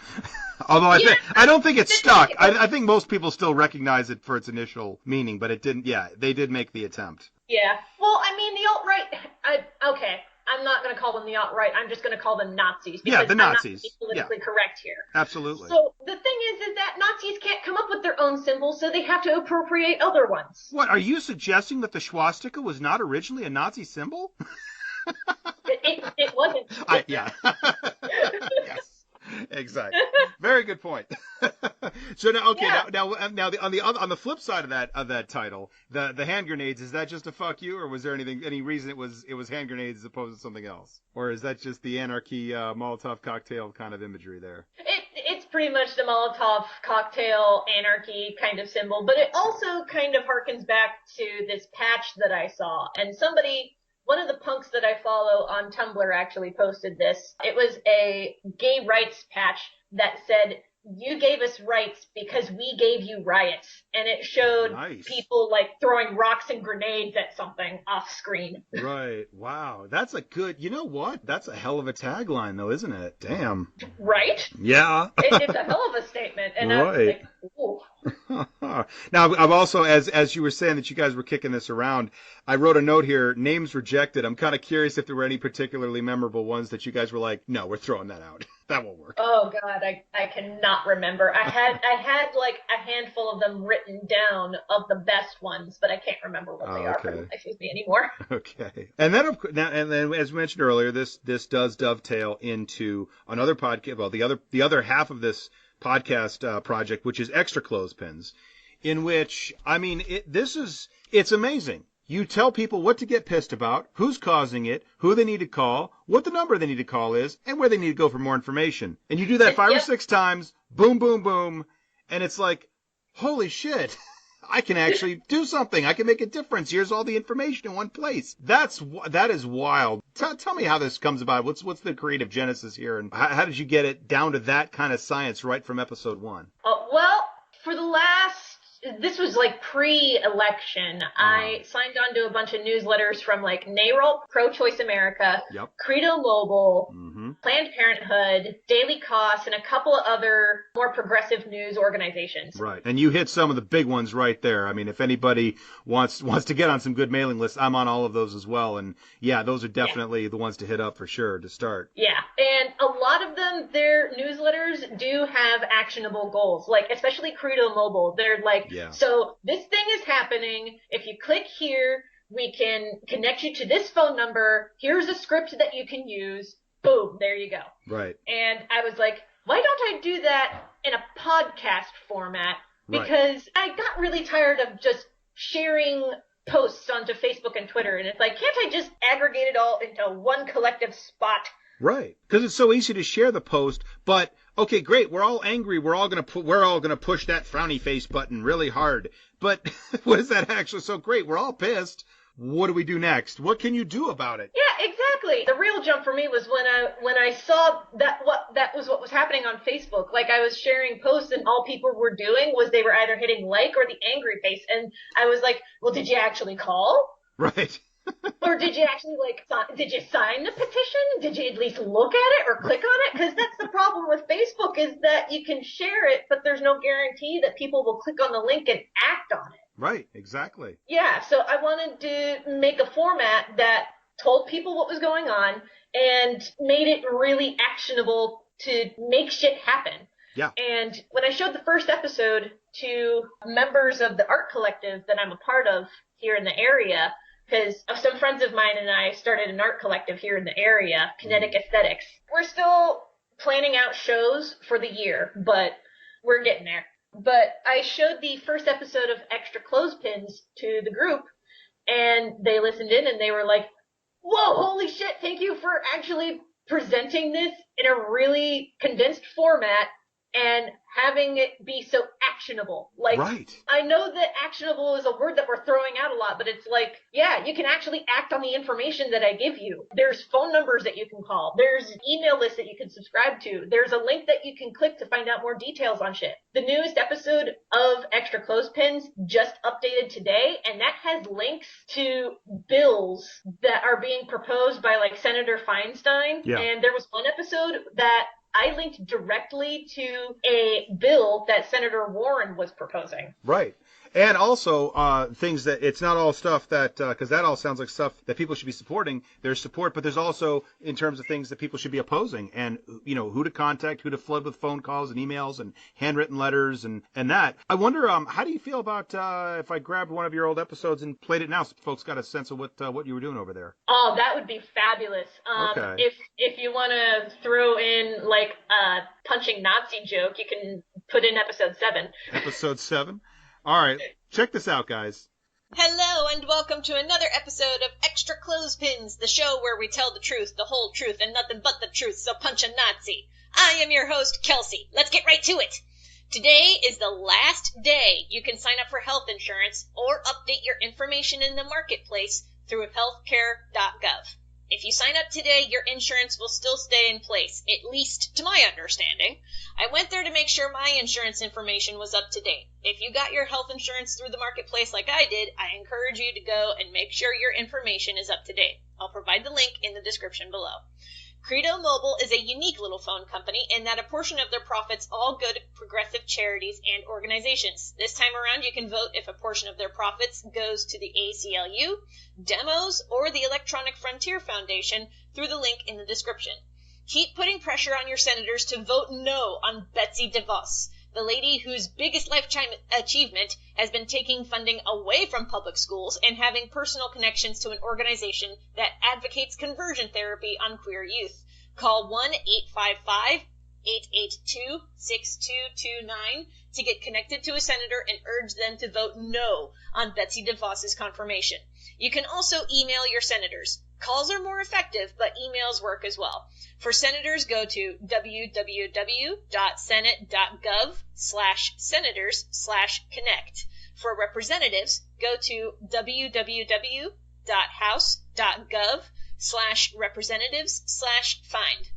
Although I don't think it's stuck. I think most people still recognize it for its initial meaning, but it didn't. Yeah, they did make the attempt. Yeah. Well, I mean, the alt-right. Okay. I'm not going to call them the alt-right. I'm just going to call them Nazis. Yeah, the Nazis. I'm not politically correct here. Absolutely. So the thing is that Nazis can't come up with their own symbols, so they have to appropriate other ones. What, are you suggesting that the swastika was not originally a Nazi symbol? It wasn't. Yeah. Yes. Exactly. Very good point. So now, okay, now on the flip side of that title, the hand grenades, is that just a fuck you, or was there any reason it was hand grenades as opposed to something else, or is that just the anarchy Molotov cocktail kind of imagery there? It's pretty much the Molotov cocktail anarchy kind of symbol, but it also kind of harkens back to this patch that I saw, and one of the punks that I follow on Tumblr actually posted this. It was a gay rights patch that said, you gave us rights because we gave you riots. And it showed people throwing rocks and grenades at something off screen. Right. Wow. That's a good, you know what? That's a hell of a tagline though, isn't it? Damn. Right? Yeah. It's a hell of a statement. And I was like, ooh. Now, I've also, as you were saying that you guys were kicking this around, I wrote a note here, names rejected. I'm kind of curious if there were any particularly memorable ones that you guys were like, no, we're throwing that out. That won't work. Oh God, I cannot remember. I had a handful of them written down of the best ones, but I can't remember what they are for the life of me anymore. Okay. And then as mentioned earlier, this does dovetail into another podcast. Well, the other half of this podcast project, which is Extra Clothespins, in which, I mean, it's amazing. You tell people what to get pissed about, who's causing it, who they need to call, what the number they need to call is, and where they need to go for more information. And you do that 5 or 6 times, boom, boom, boom, and it's like, holy shit, I can actually do something. I can make a difference. Here's all the information in one place. That is wild. Tell me how this comes about. What's the creative genesis here, and how did you get it down to that kind of science right from episode 1? Well, for the this was pre-election. I signed on to a bunch of newsletters from NARAL, Pro-Choice America, Credo Mobile, Planned Parenthood, Daily Kos, and a couple of other more progressive news organizations. Right. And you hit some of the big ones right there. I mean, if anybody wants to get on some good mailing lists, I'm on all of those as well. And yeah, those are definitely the ones to hit up for sure to start. Yeah. And a lot of them, their newsletters do have actionable goals, especially Credo Mobile. They're so this thing is happening. If you click here, we can connect you to this phone number. Here's a script that you can use. Boom, there you go. Right. And I was like, why don't I do that in a podcast format? Because I got really tired of just sharing posts onto Facebook and Twitter. And it's like, can't I just aggregate it all into one collective spot? Right. Because it's so easy to share the post, but okay, great. We're all angry. We're all gonna push that frowny face button really hard. But what is that actually? So great. We're all pissed. what do we do next? What can you do about it? Yeah, exactly. The real jump for me was when I saw that what was happening on Facebook. Like, I was sharing posts and all people were doing was they were either hitting like or the angry face, and I was like, well, did you actually call? Right. Or did you actually, did you sign the petition? Did you at least look at it or click on it? Because that's the problem with Facebook, is that you can share it, but there's no guarantee that people will click on the link and act on it. Right, exactly. Yeah, so I wanted to make a format that told people what was going on and made it really actionable to make shit happen. Yeah. And when I showed the first episode to members of the art collective that I'm a part of here in the area, because some friends of mine and I started an art collective here in the area, Kinetic Aesthetics. We're still planning out shows for the year, but we're getting there. But I showed the first episode of Extra Clothespins to the group, and they listened in and they were like, whoa, holy shit, thank you for actually presenting this in a really condensed format and having it be so actionable. Like, right. I know that actionable is a word that we're throwing out a lot, but it's like, yeah, you can actually act on the information that I give you. There's phone numbers that you can call. There's email lists that you can subscribe to. There's a link that you can click to find out more details on shit. The newest episode of Extra Clothespins just updated today, and that has links to bills that are being proposed by, like, Senator Feinstein. Yeah. And there was one episode that I linked directly to a bill that Senator Warren was proposing. Right. And also things that it's not all stuff that, because that all sounds like stuff that people should be supporting. There's support, but there's also in terms of things that people should be opposing, and, you know, who to contact, who to flood with phone calls and emails and handwritten letters and that. I wonder, how do you feel about if I grabbed one of your old episodes and played it now so folks got a sense of what you were doing over there? Oh, that would be fabulous. Okay. If you want to throw in, like, a punching Nazi joke, you can put in episode 7. Episode 7? All right, check this out, guys. Hello, and welcome to another episode of Extra Clothespins, the show where we tell the truth, the whole truth, and nothing but the truth, so punch a Nazi. I am your host, Kelci. Let's get right to it. Today is the last day you can sign up for health insurance or update your information in the marketplace through healthcare.gov. If you sign up today, your insurance will still stay in place, at least to my understanding. I went there to make sure my insurance information was up to date. If you got your health insurance through the marketplace like I did, I encourage you to go and make sure your information is up to date. I'll provide the link in the description below. Credo Mobile is a unique little phone company in that a portion of their profits all go to progressive charities and organizations. This time around, you can vote if a portion of their profits goes to the ACLU, Demos, or the Electronic Frontier Foundation through the link in the description. Keep putting pressure on your senators to vote no on Betsy DeVos, the lady whose biggest lifetime achievement has been taking funding away from public schools and having personal connections to an organization that advocates conversion therapy on queer youth. Call 1-855-882-6229 to get connected to a senator and urge them to vote no on Betsy DeVos's confirmation. You can also email your senators. Calls are more effective, but emails work as well. For senators, go to www.senate.gov/senators/connect. For representatives, go to www.house.gov/representatives/find.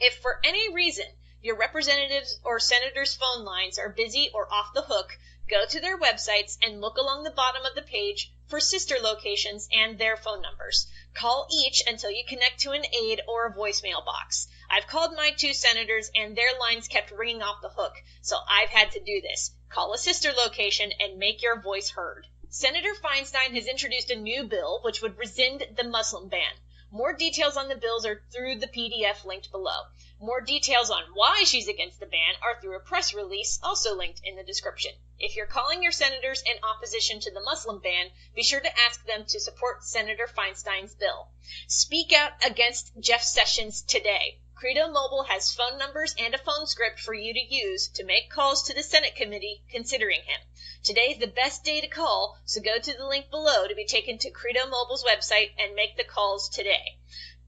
If for any reason your representatives or senators' phone lines are busy or off the hook, go to their websites and look along the bottom of the page for sister locations and their phone numbers. Call each until you connect to an aide or a voicemail box. I've called my 2 senators and their lines kept ringing off the hook, so I've had to do this. Call a sister location and make your voice heard. Senator Feinstein has introduced a new bill which would rescind the Muslim ban. More details on the bills are through the PDF linked below. More details on why she's against the ban are through a press release also linked in the description. If you're calling your senators in opposition to the Muslim ban, be sure to ask them to support Senator Feinstein's bill. Speak out against Jeff Sessions today. Credo Mobile has phone numbers and a phone script for you to use to make calls to the Senate committee considering him. Today is the best day to call, so go to the link below to be taken to Credo Mobile's website and make the calls today.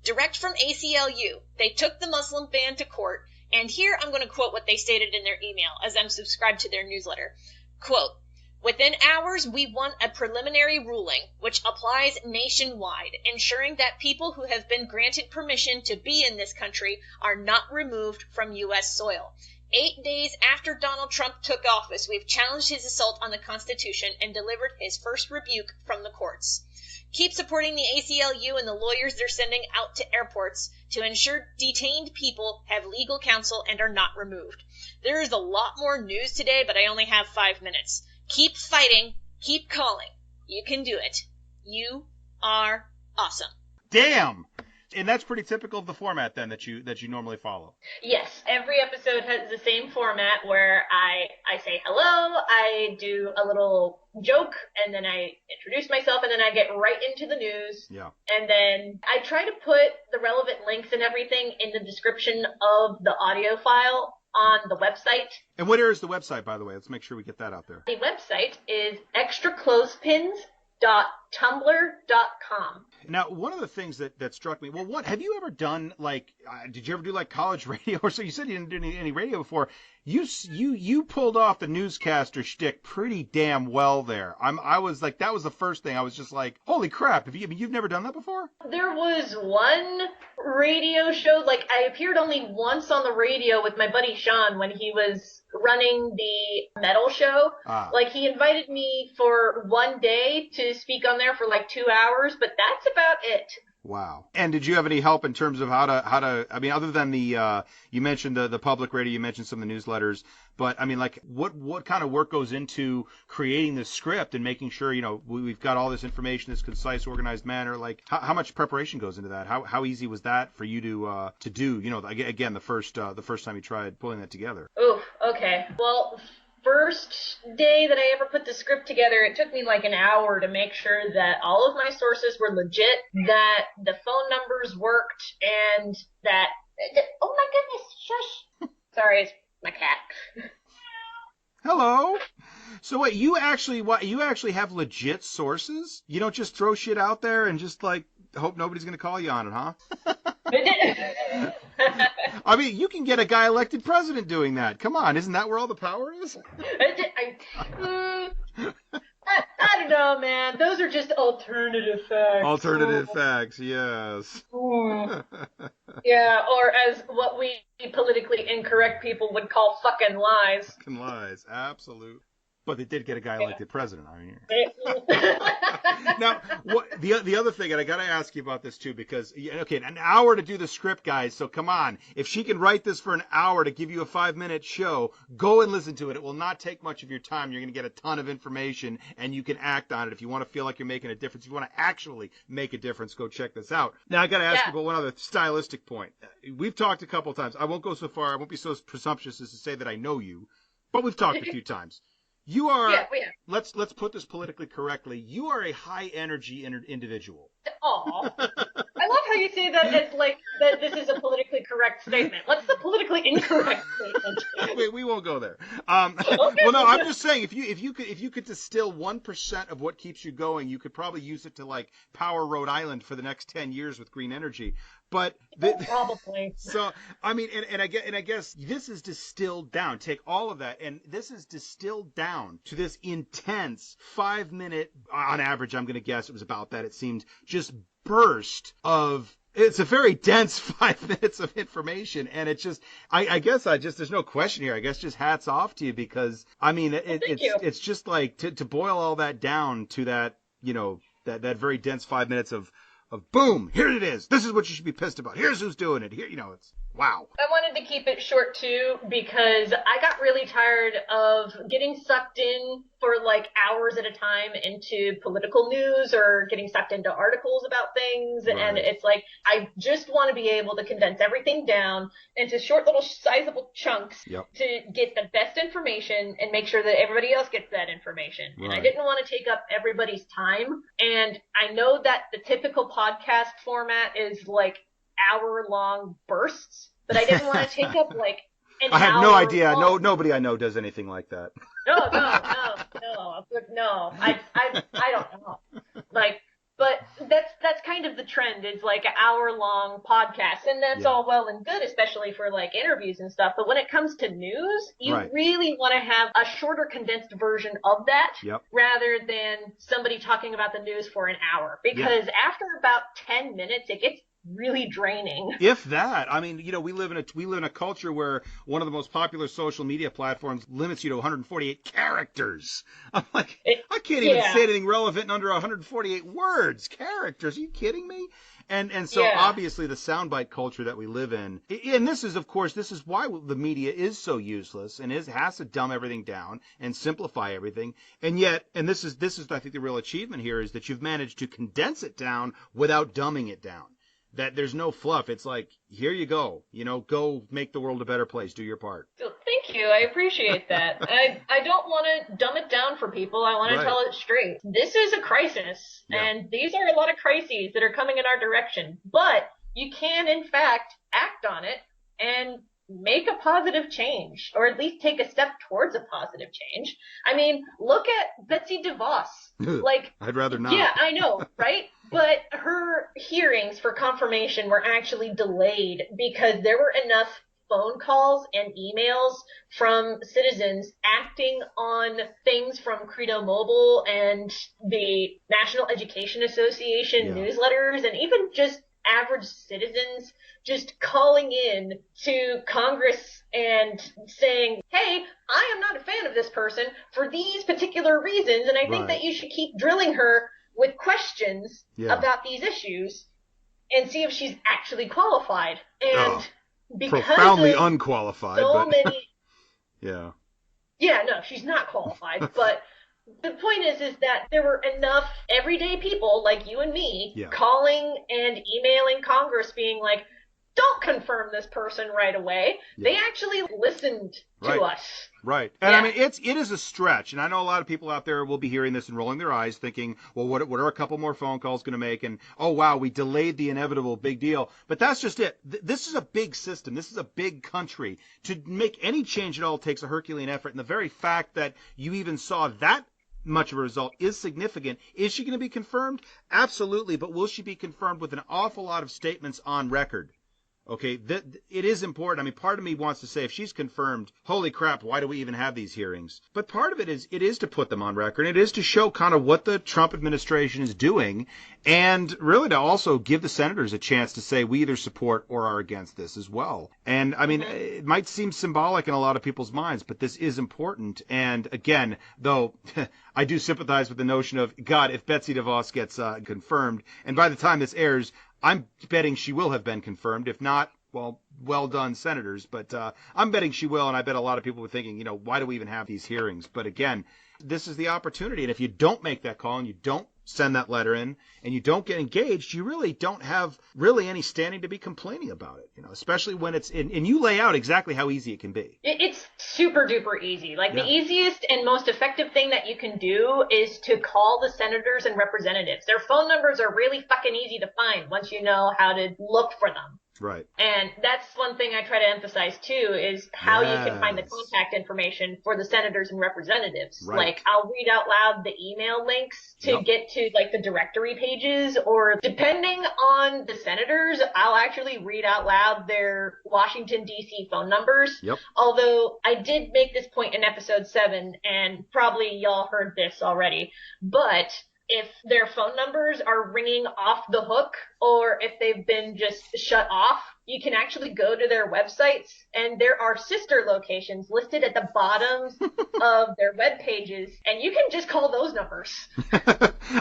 Direct from ACLU, they took the Muslim ban to court, and here I'm going to quote what they stated in their email, as I'm subscribed to their newsletter. Quote, Within hours, we want a preliminary ruling, which applies nationwide, ensuring that people who have been granted permission to be in this country are not removed from U.S. soil. 8 days after Donald Trump took office, we've challenged his assault on the Constitution and delivered his first rebuke from the courts. Keep supporting the ACLU and the lawyers they're sending out to airports to ensure detained people have legal counsel and are not removed. There is a lot more news today, but I only have 5 minutes. Keep fighting. Keep calling. You can do it. You are awesome. Damn! And that's pretty typical of the format then that you normally follow. Yes, every episode has the same format where I say hello, I do a little joke, and then I introduce myself, and then I get right into the news. Yeah. And then I try to put the relevant links and everything in the description of the audio file on the website. And where is the website, by the way? Let's make sure we get that out there. The website is extraclothespins.tumblr.com. Now, one of the things that struck me, well, what have you ever done? Like, did you ever do like college radio? Or so you said you didn't do any radio before. You pulled off the newscaster shtick pretty damn well there. I was like, that was the first thing. I was just like, holy crap! You've never done that before? There was one radio show, like I appeared only once on the radio with my buddy Sean when he was running the metal show. Like he invited me for one day to speak on there for like 2 hours, but that's about it. Wow. And did you have any help in terms of how to I mean, other than the you mentioned the public radio, you mentioned some of the newsletters, but I mean, like what kind of work goes into creating this script and making sure, we've got all this information in this concise, organized manner? Like how much preparation goes into that? How easy was that for you to do, again, the first time you tried pulling that together? Oof, okay. Well, first day that I ever put the script together, it took me like an hour to make sure that all of my sources were legit, that the phone numbers worked, and that... Oh my goodness, shush. Sorry, it's my cat. Hello. So what, you actually have legit sources? You don't just throw shit out there and just like hope nobody's going to call you on it, huh? I mean, you can get a guy elected president doing that. Come on, isn't that where all the power is? I don't know, man. Those are just alternative facts. Alternative facts, yes. Yeah, or as what we politically incorrect people would call fucking lies. Fucking lies, absolute. But they did get a guy elected president. I mean, now, the other thing, and I got to ask you about this too, because an hour to do the script, guys. So come on, if she can write this for an hour to give you a 5-minute show, go and listen to it. It will not take much of your time. You're going to get a ton of information, and you can act on it. If you want to feel like you're making a difference, if you want to actually make a difference, go check this out. Now I got to ask you about one other stylistic point. We've talked a couple of times. I won't go so far. I won't be so presumptuous as to say that I know you, but we've talked a few times. You are, let's put this politically correctly, you are a high-energy individual. Aw. I love how you say that it's like that this is a politically correct statement. What's the politically incorrect statement? Wait, we won't go there. Well, no, I'm just saying, if you could distill 1% of what keeps you going, you could probably use it to, like, power Rhode Island for the next 10 years with green energy. But probably. So I mean, and I guess this is distilled down. Take all of that, and this is distilled down to this intense 5-minute, on average, I'm going to guess it was about that. It seemed just burst of. It's a very dense 5 minutes of information, and it's just, I guess there's no question here. I guess just hats off to you, because I mean, it's just like to boil all that down to that, that very dense 5 minutes of boom, here it is. This is what you should be pissed about. Here's who's doing it. Here, it's wow. I wanted to keep it short too because I got really tired of getting sucked in for like hours at a time into political news or getting sucked into articles about things. Right. And it's like, I just want to be able to condense everything down into short little sizable chunks to get the best information and make sure that everybody else gets that information. Right. And I didn't want to take up everybody's time. And I know that the typical podcast format is like hour-long bursts, but I didn't want to take up like an I have no idea. Long... Nobody I know does anything like that. No. I don't know. Like, But that's kind of the trend. It's like an hour-long podcast, and that's all well and good, especially for like interviews and stuff. But when it comes to news, you really want to have a shorter, condensed version of that, rather than somebody talking about the news for an hour. Because after about 10 minutes, it gets really draining. If that. I mean, we live in a culture where one of the most popular social media platforms limits you to 148 characters. I'm like, I can't even say anything relevant in under 148 words. Characters? Are you kidding me? And so obviously the soundbite culture that we live in, and this is why the media is so useless and has to dumb everything down and simplify everything. And yet, and this is I think the real achievement here is that you've managed to condense it down without dumbing it down. That there's no fluff. It's like, here you go. Go make the world a better place. Do your part. So, thank you. I appreciate that. I don't want to dumb it down for people. I want to tell it straight. This is a crisis, and these are a lot of crises that are coming in our direction. But you can, in fact, act on it and make a positive change, or at least take a step towards a positive change. I mean, look at Betsy DeVos. Like, I'd rather not. Yeah, I know, right? But her hearings for confirmation were actually delayed because there were enough phone calls and emails from citizens acting on things from Credo Mobile and the National Education Association newsletters, and even just average citizens just calling in to Congress and saying, hey, I am not a fan of this person for these particular reasons, and I think that you should keep drilling her with questions about these issues and see if she's actually qualified. And because profoundly unqualified. So many... Yeah, no, she's not qualified, but... The point is that there were enough everyday people like you and me calling and emailing Congress being like, don't confirm this person right away. They actually listened to us. Right. And I mean, it is a stretch. And I know a lot of people out there will be hearing this and rolling their eyes thinking, well, what are a couple more phone calls going to make? And, oh, wow, we delayed the inevitable, big deal. But that's just it. This is a big system. This is a big country. To make any change at all takes a Herculean effort. And the very fact that you even saw that much of a result is significant. Is she going to be confirmed? Absolutely. But will she be confirmed with an awful lot of statements on record? Okay, it is important. I mean, part of me wants to say if she's confirmed, holy crap, why do we even have these hearings? But part of it is to put them on record. It is to show kind of what the Trump administration is doing, and really to also give the senators a chance to say we either support or are against this as well. And I mean, it might seem symbolic in a lot of people's minds, but this is important. And again, though, I do sympathize with the notion of, God, if Betsy DeVos gets confirmed, and by the time this airs, I'm betting she will have been confirmed. If not, well done, senators. But I'm betting she will, and I bet a lot of people were thinking, why do we even have these hearings? But again, this is the opportunity. And if you don't make that call and you don't send that letter in and you don't get engaged, you really don't have really any standing to be complaining about it, especially when it's in, and you lay out exactly how easy it can be. It's super duper easy. Like the easiest and most effective thing that you can do is to call the senators and representatives. Their phone numbers are really fucking easy to find once you know how to look for them. Right. And that's one thing I try to emphasize too, is how you can find the contact information for the senators and representatives. Right. Like, I'll read out loud the email links to get to like the directory pages, or depending on the senators, I'll actually read out loud their Washington DC phone numbers. Yep. Although I did make this point in episode 7, and probably y'all heard this already, but if their phone numbers are ringing off the hook, or if they've been just shut off, you can actually go to their websites, and there are sister locations listed at the bottoms of their web pages, and you can just call those numbers.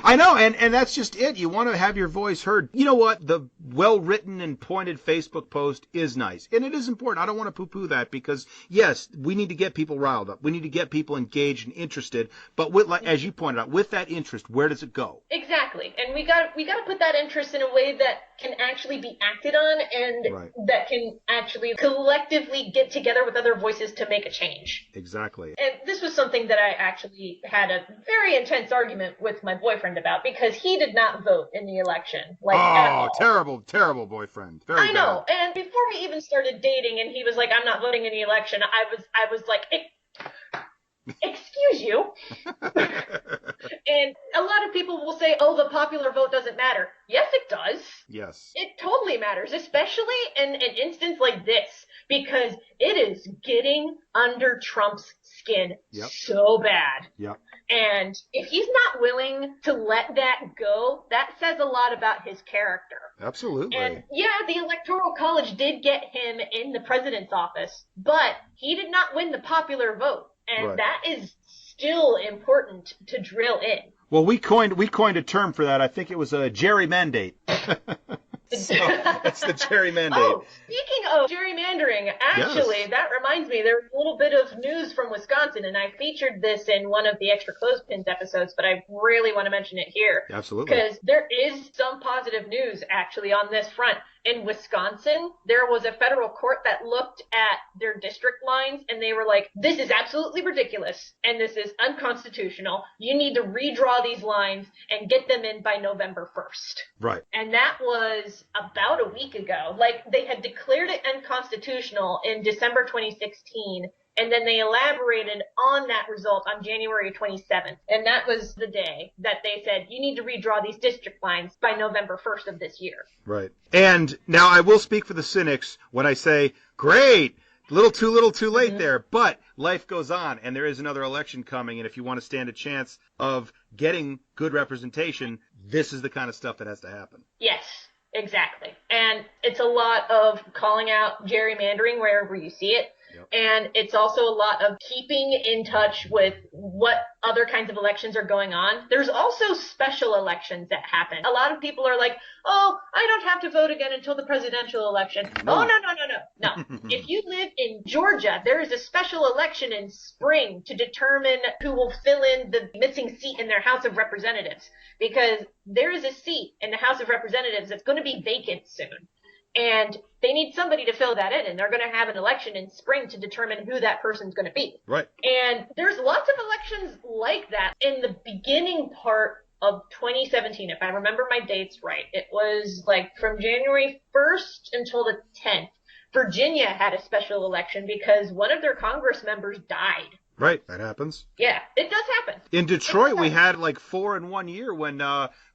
I know, and that's just it. You want to have your voice heard. You know what? The well-written and pointed Facebook post is nice, and it is important. I don't want to poo-poo that because, yes, we need to get people riled up. We need to get people engaged and interested, but with, like, as you pointed out, with that interest, where does it go? Exactly, and we got to put that interest in a way that can actually be acted on, and that can actually collectively get together with other voices to make a change. Exactly. And this was something that I actually had a very intense argument with my boyfriend about, because he did not vote in the election. At all. Terrible boyfriend. Very I know. Bad. And before we even started dating, and he was like, "I'm not voting in the election," I was like, Excuse you. And a lot of people will say, oh, the popular vote doesn't matter. Yes, it does. Yes. It totally matters, especially in an instance like this, because it is getting under Trump's skin so bad. Yep. And if he's not willing to let that go, that says a lot about his character. Absolutely. And yeah, the Electoral College did get him in the president's office, but he did not win the popular vote. And that is still important to drill in. Well, we coined a term for that. I think it was a gerrymandate. So it's the gerrymandate. Oh, speaking of gerrymandering, actually, that reminds me, there's a little bit of news from Wisconsin, and I featured this in one of the Extra Clothespins episodes, but I really want to mention it here. Absolutely. Because there is some positive news, actually, on this front. In Wisconsin, there was a federal court that looked at their district lines, and they were like, this is absolutely ridiculous, and this is unconstitutional. You need to redraw these lines and get them in by November 1st. Right. And that was about a week ago. Like, they had declared it unconstitutional in December 2016, and then they elaborated on that result on January 27th. And that was the day that they said, you need to redraw these district lines by November 1st of this year. Right. And now I will speak for the cynics when I say, great, little too late there. But life goes on, and there is another election coming. And if you want to stand a chance of getting good representation, this is the kind of stuff that has to happen. Yes. Exactly. And it's a lot of calling out gerrymandering wherever you see it. Yep. And it's also a lot of keeping in touch with what other kinds of elections are going on. There's also special elections that happen. A lot of people are like, oh, I don't have to vote again until the presidential election. No. Oh, no. If you live in Georgia, there is a special election in spring to determine who will fill in the missing seat in their House of Representatives, because there is a seat in the House of Representatives that's going to be vacant soon. And they need somebody to fill that in, and they're going to have an election in spring to determine who that person's going to be. Right. And there's lots of elections like that. In the beginning part of 2017, if I remember my dates right, it was like from January 1st until the 10th. Virginia had a special election because one of their Congress members died. Right. That happens. Yeah, it does happen. In Detroit, we had like 4 in 1 year when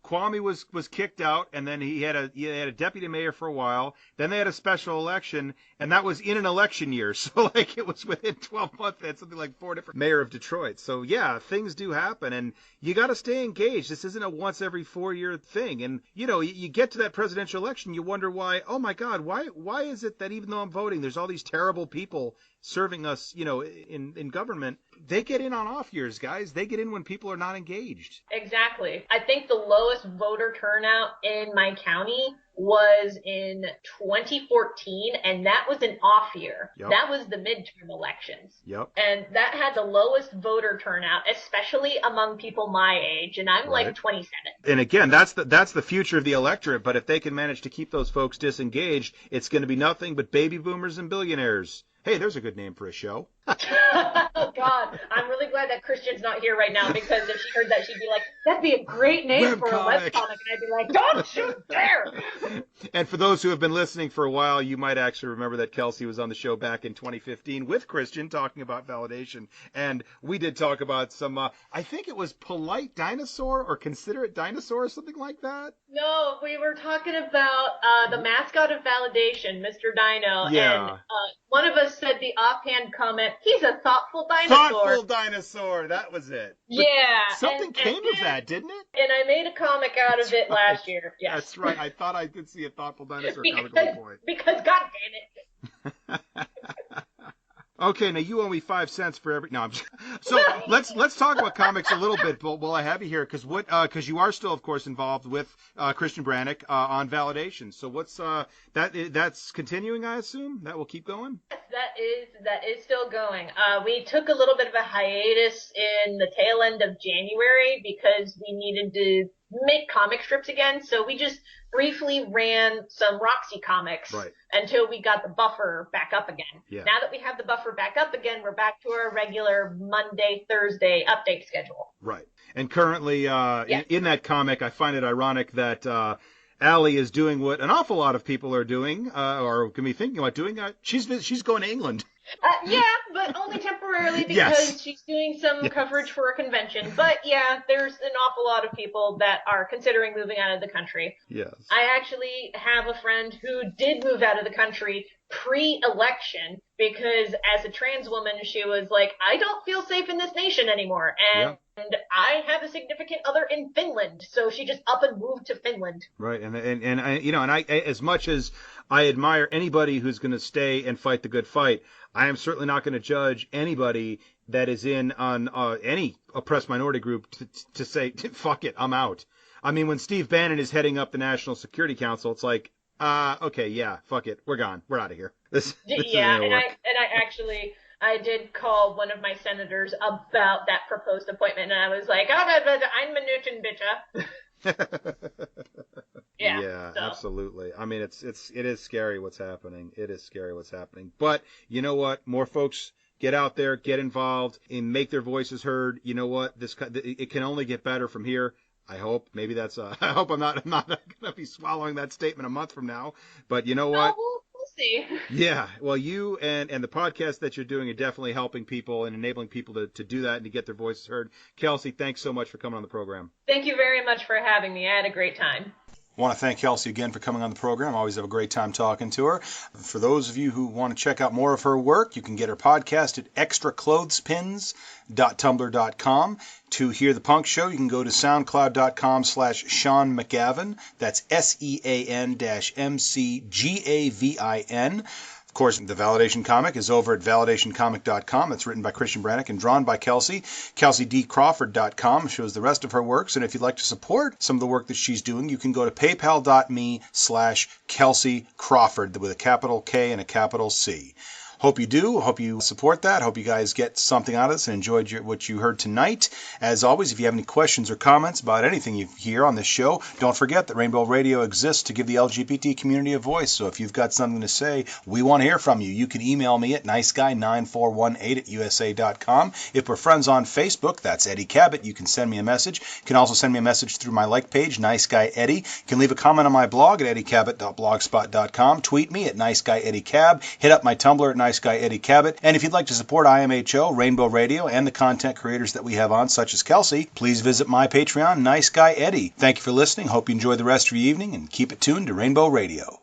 Kwame was kicked out, and then he had a deputy mayor for a while. Then they had a special election, and that was in an election year. So like it was within 12 months, they had something like 4 different mayor of Detroit. So yeah, things do happen, and you got to stay engaged. This isn't a once every 4-year thing. And you know, you get to that presidential election, you wonder why. Oh my God, why is it that even though I'm voting, there's all these terrible people serving us, you know, in government? They get in on off years, guys. They get in when people are not engaged. Exactly. I think the lowest voter turnout in my county was in 2014, and that was an off year. Yep. That was the midterm elections. Yep. And that had the lowest voter turnout, especially among people my age, and I'm like 27. And again, that's the future of the electorate, but if they can manage to keep those folks disengaged, it's going to be nothing but baby boomers and billionaires. Hey, there's a good name for a show. Oh, God. I'm really glad that Christian's not here right now, because if she heard that, she'd be like, that'd be a great name for a webcomic. And I'd be like, don't you dare! And for those who have been listening for a while, you might actually remember that Kelci was on the show back in 2015 with Christian talking about validation. And we did talk about some, I think it was Polite Dinosaur or Considerate Dinosaur or something like that. No, we were talking about the mascot of validation, Mr. Dino. Yeah. And one of us said the offhand comment, he's a thoughtful dinosaur. Thoughtful dinosaur, that was it. But yeah. something came of that, didn't it? And I made a comic out of it last year. Yes. That's right. I thought I did see a thoughtful dinosaur comic at one point. Because, God damn it. Okay, now you owe me 5 cents for every. No, I'm just... So let's talk about comics a little bit, while I have you here, because you are still, of course, involved with Christian Brannick on Validation. So what's that's continuing, I assume? That will keep going? Yes, that is still going. We took a little bit of a hiatus in the tail end of January because we needed to make comic strips again. So we just briefly ran some Roxy comics until we got the buffer back up again. Yeah. Now that we have the buffer back up again, we're back to our regular Monday, Thursday update schedule. Right. And currently in that comic, I find it ironic that Allie is doing what an awful lot of people are doing, or can be thinking about doing. She's going to England. Yeah, but only temporarily because Yes. she's doing some coverage for a convention. But yeah, there's an awful lot of people that are considering moving out of the country. Yes. I actually have a friend who did move out of the country pre-election because as a trans woman, she was like, I don't feel safe in this nation anymore. And I have a significant other in Finland. So she just up and moved to Finland. Right. And I, you know, and I, as much as I admire anybody who's going to stay and fight the good fight, I am certainly not going to judge anybody that is in on any oppressed minority group to say, fuck it, I'm out. I mean, when Steve Bannon is heading up the National Security Council, it's like, okay, yeah, fuck it, we're gone, we're out of here. This Yeah, and I did call one of my senators about that proposed appointment, and I was like, I'm a Newton, bitcha. Yeah, so. Absolutely. I mean, it is scary what's happening. It is scary what's happening. But you know what? More folks get out there, get involved, and make their voices heard. You know what? It can only get better from here. I hope. Maybe that's. I hope I'm not going to be swallowing that statement a month from now. But you know what? We'll see. Yeah. Well, you and the podcast that you're doing are definitely helping people and enabling people to do that and to get their voices heard. Kelci, thanks so much for coming on the program. Thank you very much for having me. I had a great time. I want to thank Kelci again for coming on the program. I always have a great time talking to her. For those of you who want to check out more of her work, you can get her podcast at extraclothespins.tumblr.com. To hear the Punk Show, you can go to soundcloud.com/Sean McGavin. That's SEAN-MCGAVIN. Of course, the Validation Comic is over at validationcomic.com. It's written by Christian Brannock and drawn by Kelci. KelciDCrawford.com shows the rest of her works. And if you'd like to support some of the work that she's doing, you can go to paypal.me/Kelci Crawford with a capital K and a capital C. Hope you do. Hope you support that. Hope you guys get something out of this and enjoyed what you heard tonight. As always, if you have any questions or comments about anything you hear on this show, don't forget that Rainbow Radio exists to give the LGBT community a voice. So if you've got something to say, we want to hear from you. You can email me at niceguy9418@usa.com. If we're friends on Facebook, that's Eddie Cabot. You can send me a message. You can also send me a message through my like page, Nice Guy Eddie. You can leave a comment on my blog at eddiecabot.blogspot.com. Tweet me at NiceGuyEddieCab. Hit up my Tumblr at Nice Guy Eddie Cabot. And if you'd like to support IMHO, Rainbow Radio, and the content creators that we have on, such as Kelci, please visit my Patreon, Nice Guy Eddie. Thank you for listening. Hope you enjoy the rest of your evening, and keep it tuned to Rainbow Radio.